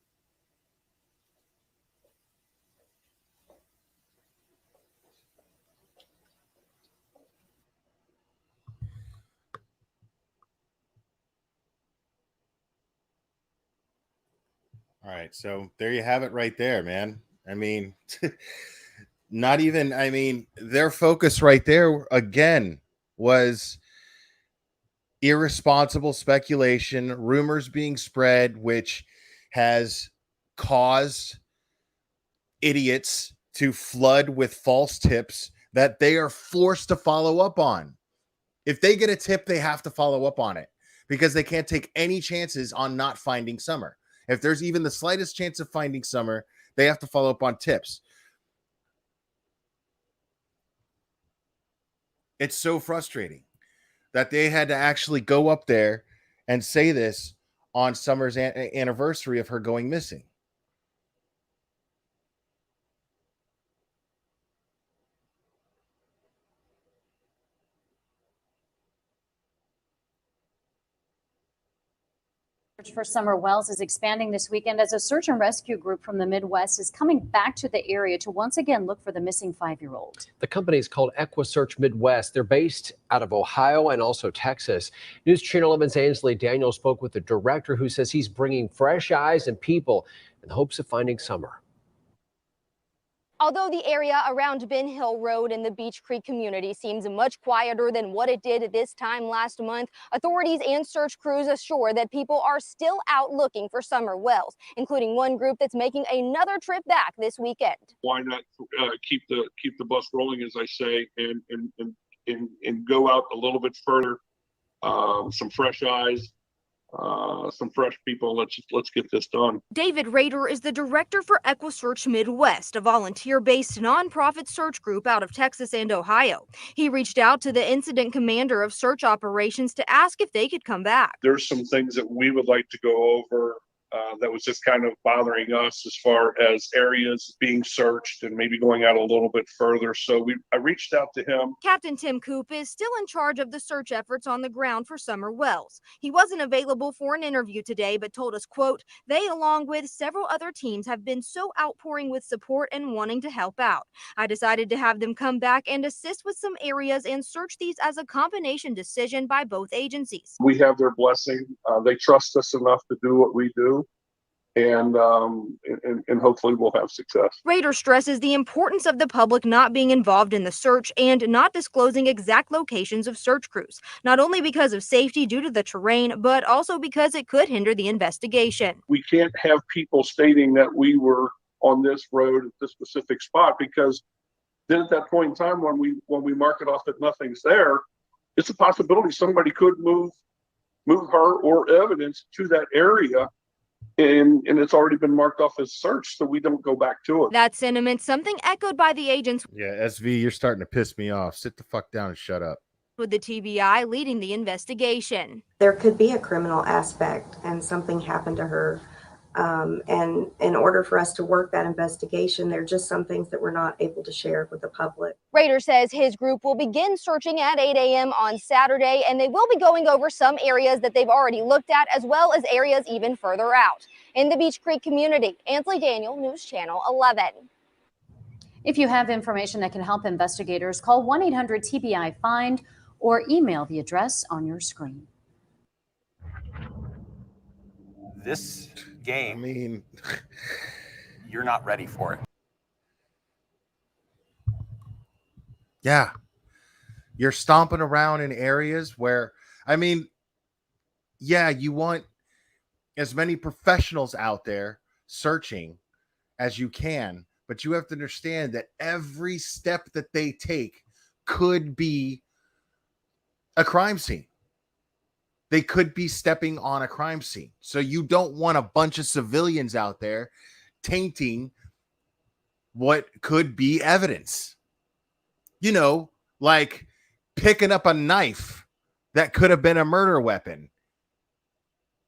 All right, so there you have it right there, man. I mean, not even, I mean, their focus right there again was irresponsible speculation, rumors being spread, which has caused idiots to flood with false tips that they are forced to follow up on. If they get a tip, they have to follow up on it because they can't take any chances on not finding Summer. If there's even the slightest chance of finding Summer, they have to follow up on tips. It's so frustrating that they had to actually go up there and say this on Summer's anniversary of her going missing. For Summer Wells is expanding this weekend as a search and rescue group from the Midwest is coming back to the area to once again look for the missing 5-year-old. The company is called EquiSearch Midwest. They're based out of Ohio and also Texas. News Channel 11's Ainsley Daniel spoke with the director, who says he's bringing fresh eyes and people in the hopes of finding Summer. Although the area around Ben Hill Road in the Beech Creek community seems much quieter than what it did this time last month, authorities and search crews assure that people are still out looking for Summer Wells, including one group that's making another trip back this weekend. Why not keep the bus rolling, as I say, and go out a little bit further, some fresh eyes, some fresh people. Let's get this done. David Rader is the director for EquiSearch Midwest, a volunteer-based nonprofit search group out of Texas and Ohio. He reached out to the incident commander of search operations to ask if they could come back. There's some things that we would like to go over that was just kind of bothering us as far as areas being searched and maybe going out a little bit further. So I reached out to him. Captain Tim Coop is still in charge of the search efforts on the ground for Summer Wells. He wasn't available for an interview today, but told us, quote, they, along with several other teams, have been so outpouring with support and wanting to help out. I decided to have them come back and assist with some areas and search these as a combination decision by both agencies. We have their blessing. They trust us enough to do what we do. And hopefully we'll have success. Rader stresses the importance of the public not being involved in the search and not disclosing exact locations of search crews, not only because of safety due to the terrain, but also because it could hinder the investigation. We can't have people stating that we were on this road at this specific spot, because then at that point in time when we mark it off that nothing's there, it's a possibility somebody could move her or evidence to that area. And it's already been marked off as search, so we don't go back to it. That sentiment, something echoed by the agents. Yeah, SV, you're starting to piss me off. Sit the fuck down and shut up. With the TBI leading the investigation. There could be a criminal aspect and something happened to her. And in order for us to work that investigation, there are just some things that we're not able to share with the public. Rader says his group will begin searching at 8 a.m. on Saturday, and they will be going over some areas that they've already looked at, as well as areas even further out. In the Beech Creek community, Ainsley Daniel, News Channel 11. If you have information that can help investigators, call 1-800-TBI-FIND or email the address on your screen. This game, you're not ready for it. Yeah. You're stomping around in areas where, yeah, you want as many professionals out there searching as you can, but you have to understand that every step that they take could be a crime scene. They could be stepping on a crime scene. So you don't want a bunch of civilians out there tainting what could be evidence. You know, like picking up a knife that could have been a murder weapon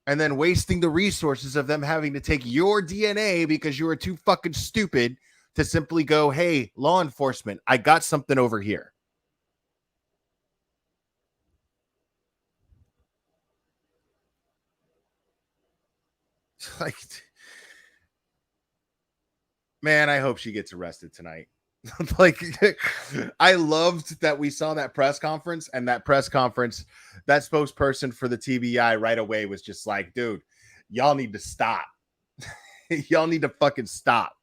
and then wasting the resources of them having to take your DNA because you were too fucking stupid to simply go, hey, law enforcement, I got something over here. Like, man, I hope she gets arrested tonight. Like, I loved that we saw that press conference, and that spokesperson for the TBI right away was just like, dude, y'all need to stop. Y'all need to fucking stop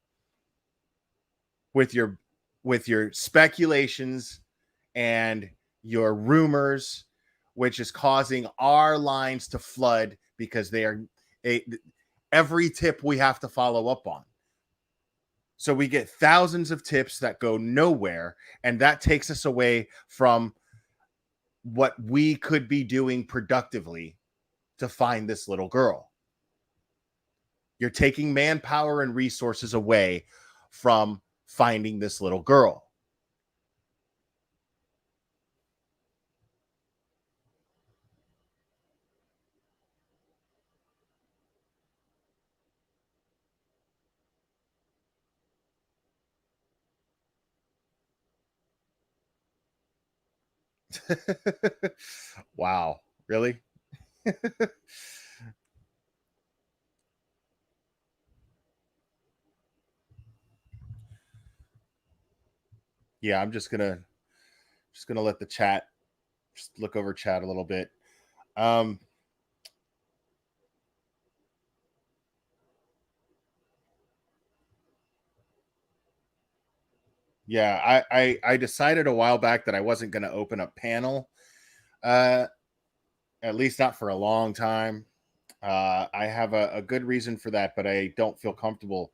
with your speculations and your rumors, which is causing our lines to flood because they are every tip we have to follow up on. So we get thousands of tips that go nowhere, and that takes us away from what we could be doing productively to find this little girl. You're taking manpower and resources away from finding this little girl. Wow, really? yeah, I'm just gonna let the chat, just look over chat a little bit. Yeah, I decided a while back that I wasn't going to open a panel, at least not for a long time. I have a good reason for that, but I don't feel comfortable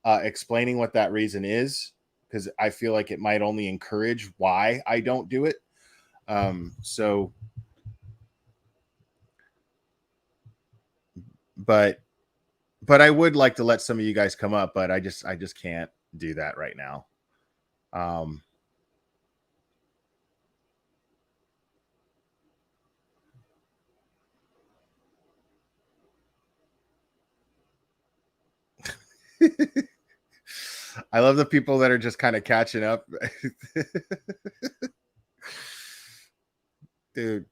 explaining what that reason is, because I feel like it might only encourage why I don't do it. So, but I would like to let some of you guys come up, but I just can't do that right now. I love the people that are just kind of catching up. Dude.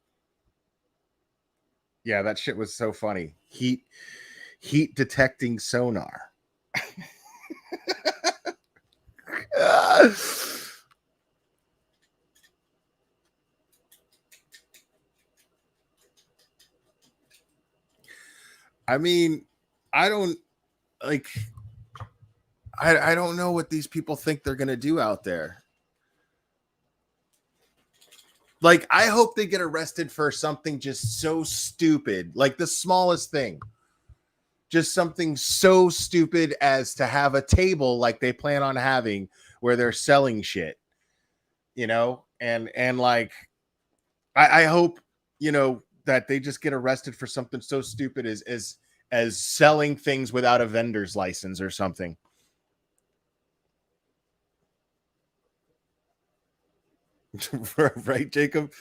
Yeah, that shit was so funny. Heat detecting sonar. I mean, I don't like I don't know what these people think they're going to do out there. Like, I hope they get arrested for something just so stupid, like the smallest thing. Just something so stupid as to have a table like they plan on having where they're selling shit, you know? And like, I hope, you know, that they just get arrested for something so stupid as selling things without a vendor's license or something. Right, Jacob?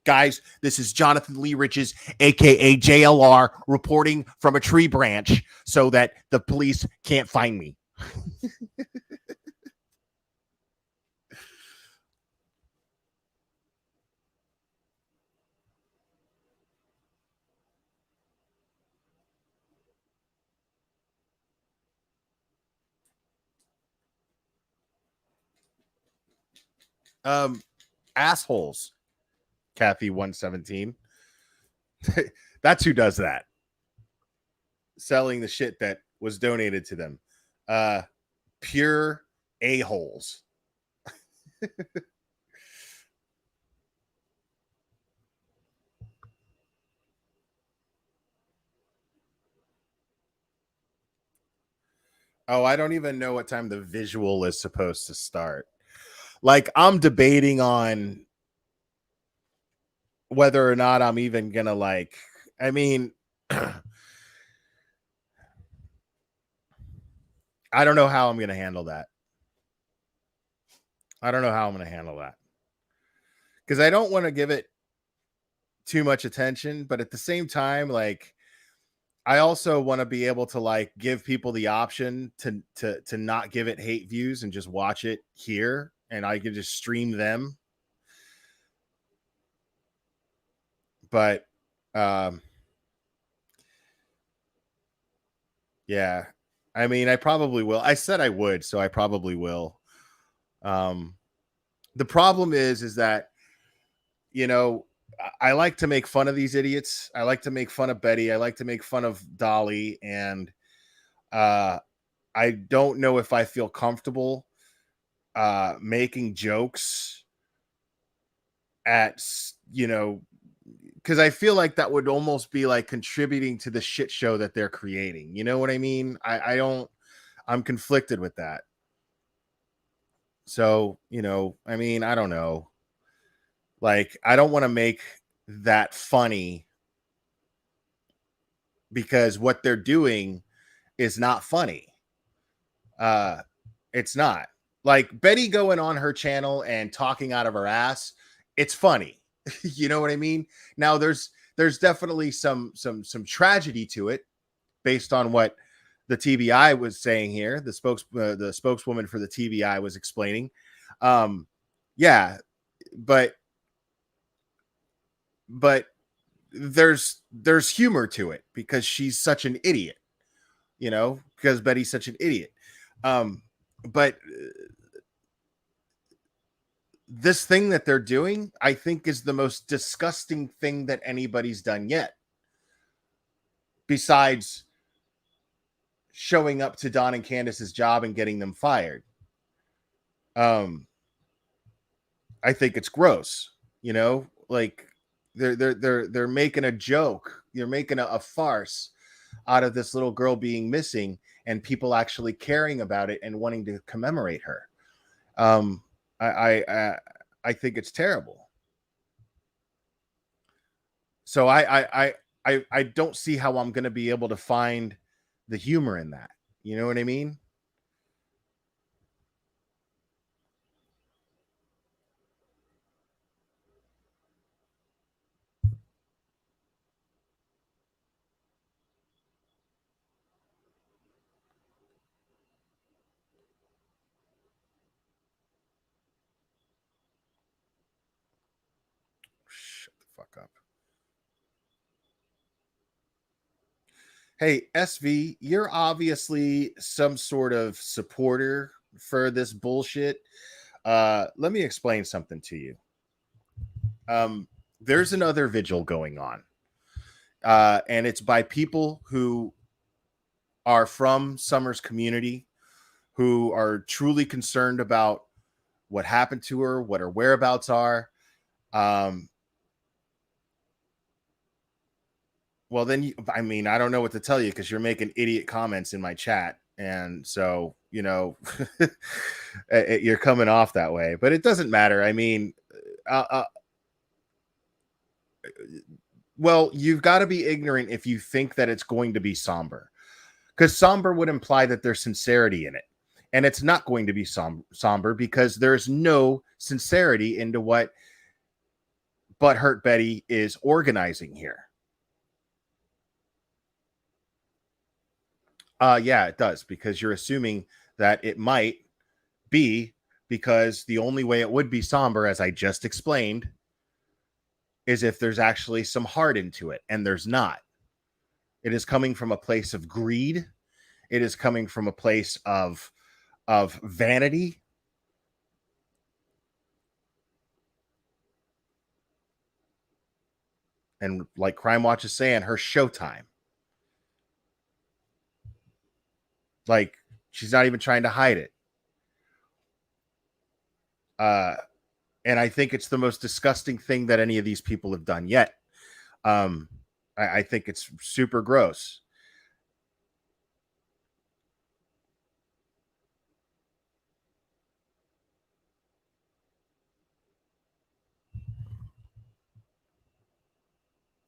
Guys, this is Jonathan Lee Riches, aka JLR, reporting from a tree branch so that the police can't find me. Assholes. Kathy 117. That's who does that. Selling the shit that was donated to them. Pure a-holes. Oh, I don't even know what time the visual is supposed to start. Like, I'm debating on whether or not I'm even gonna like, I mean, I don't know how I'm gonna handle that. I don't know how I'm gonna handle that. Because I don't want to give it too much attention, but at the same time, like, I also want to be able to like give people the option to not give it hate views and just watch it here, and I can just stream them. But yeah, I mean, I probably will. I said I would, so I probably will. The problem is that, you know, I like to make fun of these idiots. I like to make fun of Betty. I like to make fun of Dolly. And I don't know if I feel comfortable making jokes at, you know, because I feel like that would almost be like contributing to the shit show that they're creating. You know what I mean? I'm conflicted with that. So, you know, I mean, I don't know. Like, I don't want to make that funny because what they're doing is not funny. It's not. Like, Betty going on her channel and talking out of her ass, it's funny. You know what I mean? Now there's definitely some tragedy to it based on what the TBI was saying here. The spokeswoman for the TBI was explaining. Yeah, but there's humor to it because she's such an idiot, you know, because Betty's such an idiot. But this thing that they're doing, I think, is the most disgusting thing that anybody's done yet. Besides showing up to Don and Candace's job and getting them fired. I think it's gross, you know, like they're making a joke. You're making a farce out of this little girl being missing and people actually caring about it and wanting to commemorate her. I think it's terrible. So I don't see how I'm going to be able to find the humor in that. You know what I mean? Shut the fuck up. Hey, SV, you're obviously some sort of supporter for this bullshit. Let me explain something to you. There's another vigil going on. And it's by people who are from Summer's community, who are truly concerned about what happened to her, what her whereabouts are. Well, then, I mean, I don't know what to tell you because you're making idiot comments in my chat. And so, you know, you're coming off that way, but it doesn't matter. I mean, well, you've got to be ignorant if you think that it's going to be somber, because somber would imply that there's sincerity in it. And it's not going to be somber because there's no sincerity into what Butthurt Betty is organizing here. Yeah, it does, because you're assuming that it might be because the only way it would be somber, as I just explained, is if there's actually some heart into it, and there's not. It is coming from a place of greed. It is coming from a place of vanity. And like Crime Watch is saying, her showtime. Like, she's not even trying to hide it. And I think it's the most disgusting thing that any of these people have done yet. I think it's super gross.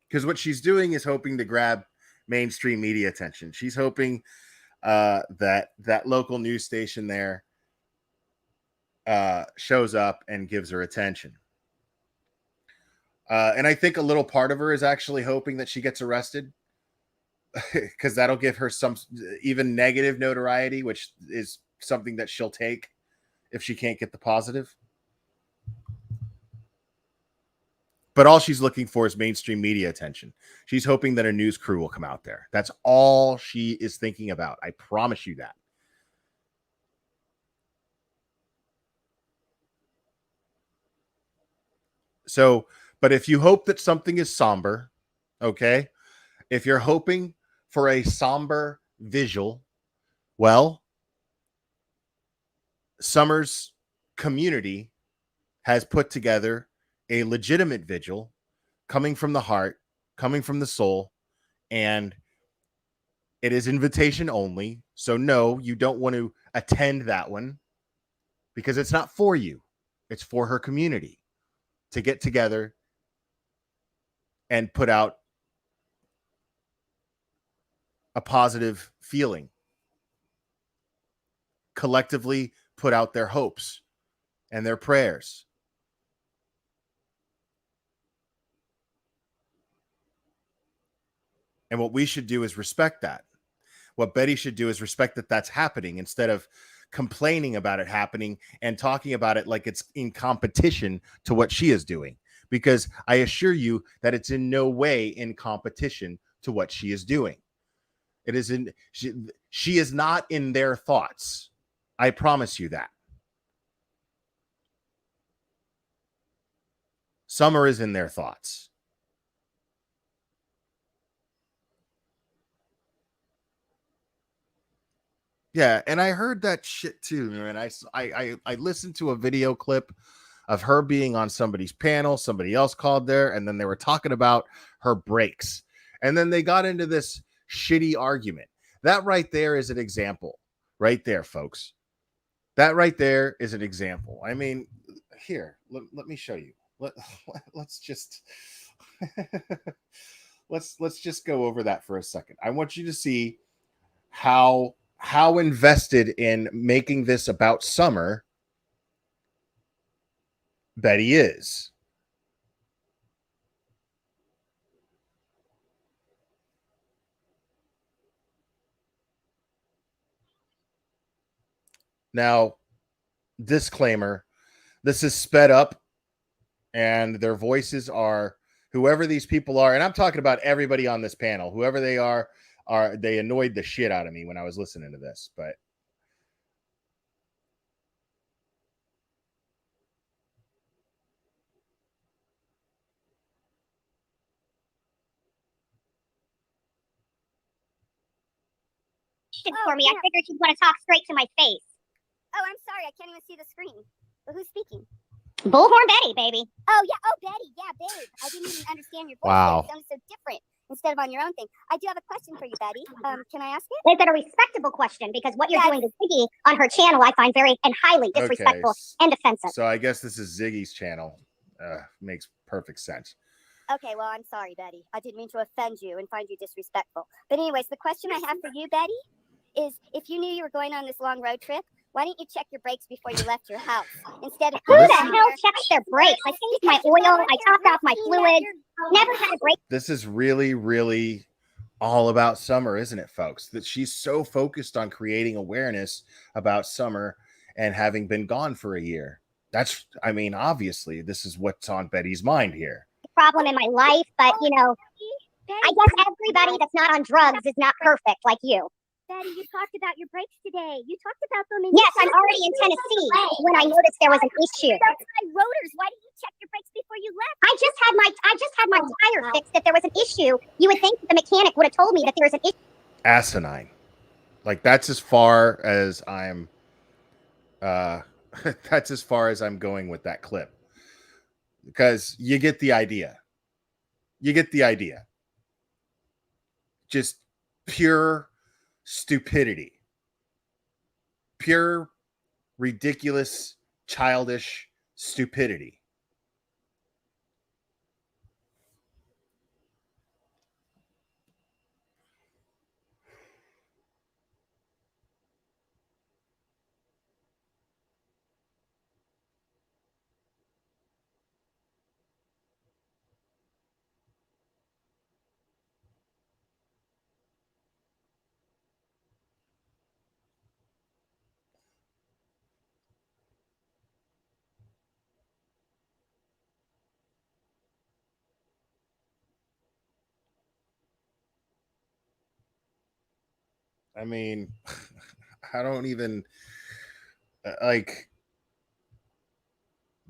Because what she's doing is hoping to grab mainstream media attention. She's hoping that local news station there shows up and gives her attention. And I think a little part of her is actually hoping that she gets arrested, because that'll give her some even negative notoriety, which is something that she'll take if she can't get the positive. But all she's looking for is mainstream media attention. She's hoping that a news crew will come out there. That's all she is thinking about. I promise you that. So, but if you hope that something is somber, okay, if you're hoping for a somber visual, well, Summer's community has put together a legitimate vigil coming from the heart, coming from the soul, and it is invitation only. So no, you don't want to attend that one because it's not for you. It's for her community to get together and put out a positive feeling. Collectively put out their hopes and their prayers. And what we should do is respect that. What Betty should do is respect that that's happening instead of complaining about it happening and talking about it like it's in competition to what she is doing. Because I assure you that it's in no way in competition to what she is doing. It is in she is not in their thoughts. I promise you that. Summer is in their thoughts. Yeah, and I heard that shit too, man. I listened to a video clip of her being on somebody's panel. Somebody else called there, and then they were talking about her breaks. And then they got into this shitty argument. That right there is an example. Right there, folks. That right there is an example. I mean, here, let me show you. Let's just let's just go over that for a second. I want you to see how invested in making this about Summer Betty is. Now, disclaimer, this is sped up and their voices are whoever these people are. And I'm talking about everybody on this panel, whoever they are they annoyed the shit out of me when I was listening to this, but For me, I figured you'd want to talk straight to my face. Oh, I'm sorry, I can't even see the screen. But who's speaking? Bullhorn Betty, baby. Oh yeah, Betty, yeah, babe. I didn't even understand your voice. Wow. It sounded so different instead of on your own thing. I do have a question for you, Betty. Can I ask it? Is it a respectable question? Because what you're doing to Ziggy on her channel, I find very and highly disrespectful and offensive. So I guess this is Ziggy's channel. Makes perfect sense. Okay, well, I'm sorry, Betty. I didn't mean to offend you and find you disrespectful. But anyways, the question I have for you, Betty, is if you knew you were going on this long road trip, why didn't you check your brakes before you left your house? Instead of who the hell checks their brakes? I changed my oil, I topped off my fluid, never had a brake. This is really, really all about Summer, isn't it, folks? That she's so focused on creating awareness about Summer and having been gone for a year. That's, I mean, obviously, this is what's on Betty's mind here. Problem in my life, but you know, I guess everybody that's not on drugs is not perfect like you. Betty, you talked about your brakes today. You talked about them in Yes, I'm already in Tennessee when I noticed there was an issue. That's my rotors. Why didn't you check your brakes before you left? I just had my tire fixed. If there was an issue, you would think that the mechanic would have told me that there was an issue. Asinine. Like, that's as far as I'm that's as far as I'm going with that clip. Because you get the idea. You get the idea. Just pure stupidity. Pure, ridiculous, childish stupidity. I mean, I don't even like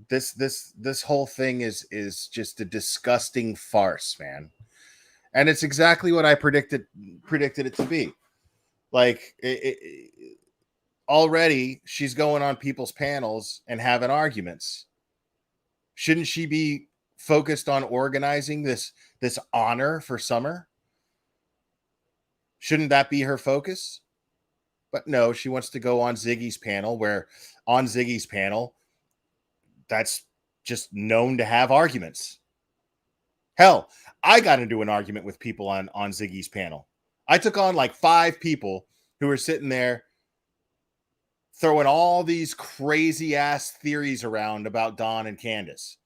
this whole thing is just a disgusting farce, man. And it's exactly what I predicted it to be. Like already she's going on people's panels and having arguments. Shouldn't she be focused on organizing this honor for Summer? Shouldn't that be her focus? But no, she wants to go on Ziggy's panel, where on Ziggy's panel, that's just known to have arguments. Hell, I got into an argument with people on Ziggy's panel. I took on like 5 people who were sitting there throwing all these crazy ass theories around about Dawn and Candace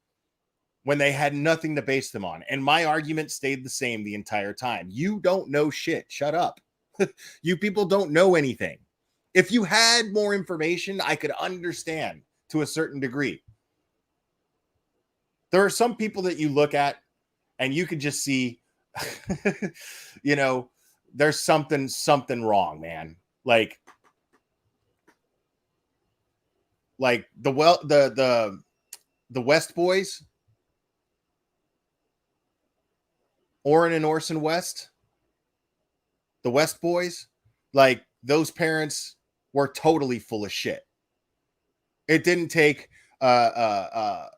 when they had nothing to base them on. And my argument stayed the same the entire time. You don't know shit. Shut up. You people don't know anything. If you had more information, I could understand to a certain degree. There are some people that you look at and you could just see, you know, there's something wrong, man. Like the West Boys, Orrin and Orson West, the West boys, like those parents were totally full of shit. It didn't take a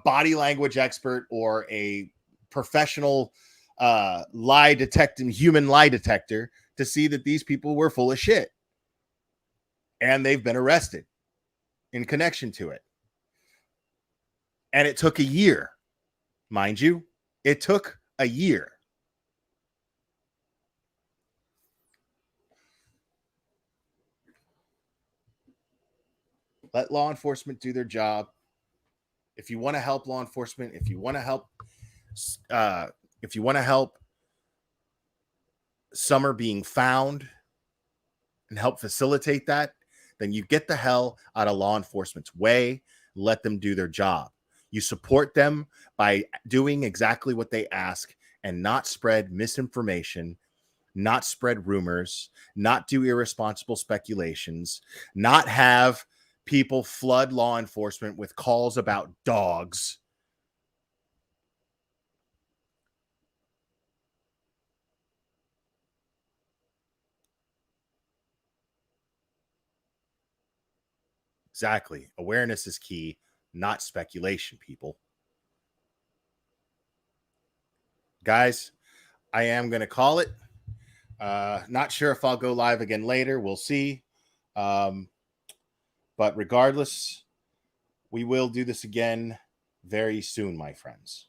body language expert or a professional human lie detector to see that these people were full of shit. And they've been arrested in connection to it. And it took a year, mind you. It took a year. Let law enforcement do their job. If you want to help law enforcement, if you want to help Summer being found and help facilitate that, then you get the hell out of law enforcement's way. Let them do their job. You support them by doing exactly what they ask and not spread misinformation, not spread rumors, not do irresponsible speculations, not have people flood law enforcement with calls about dogs. Exactly. Awareness is key, not speculation, people. Guys, I am going to call it. Not sure if I'll go live again later. We'll see. But regardless, we will do this again very soon, my friends.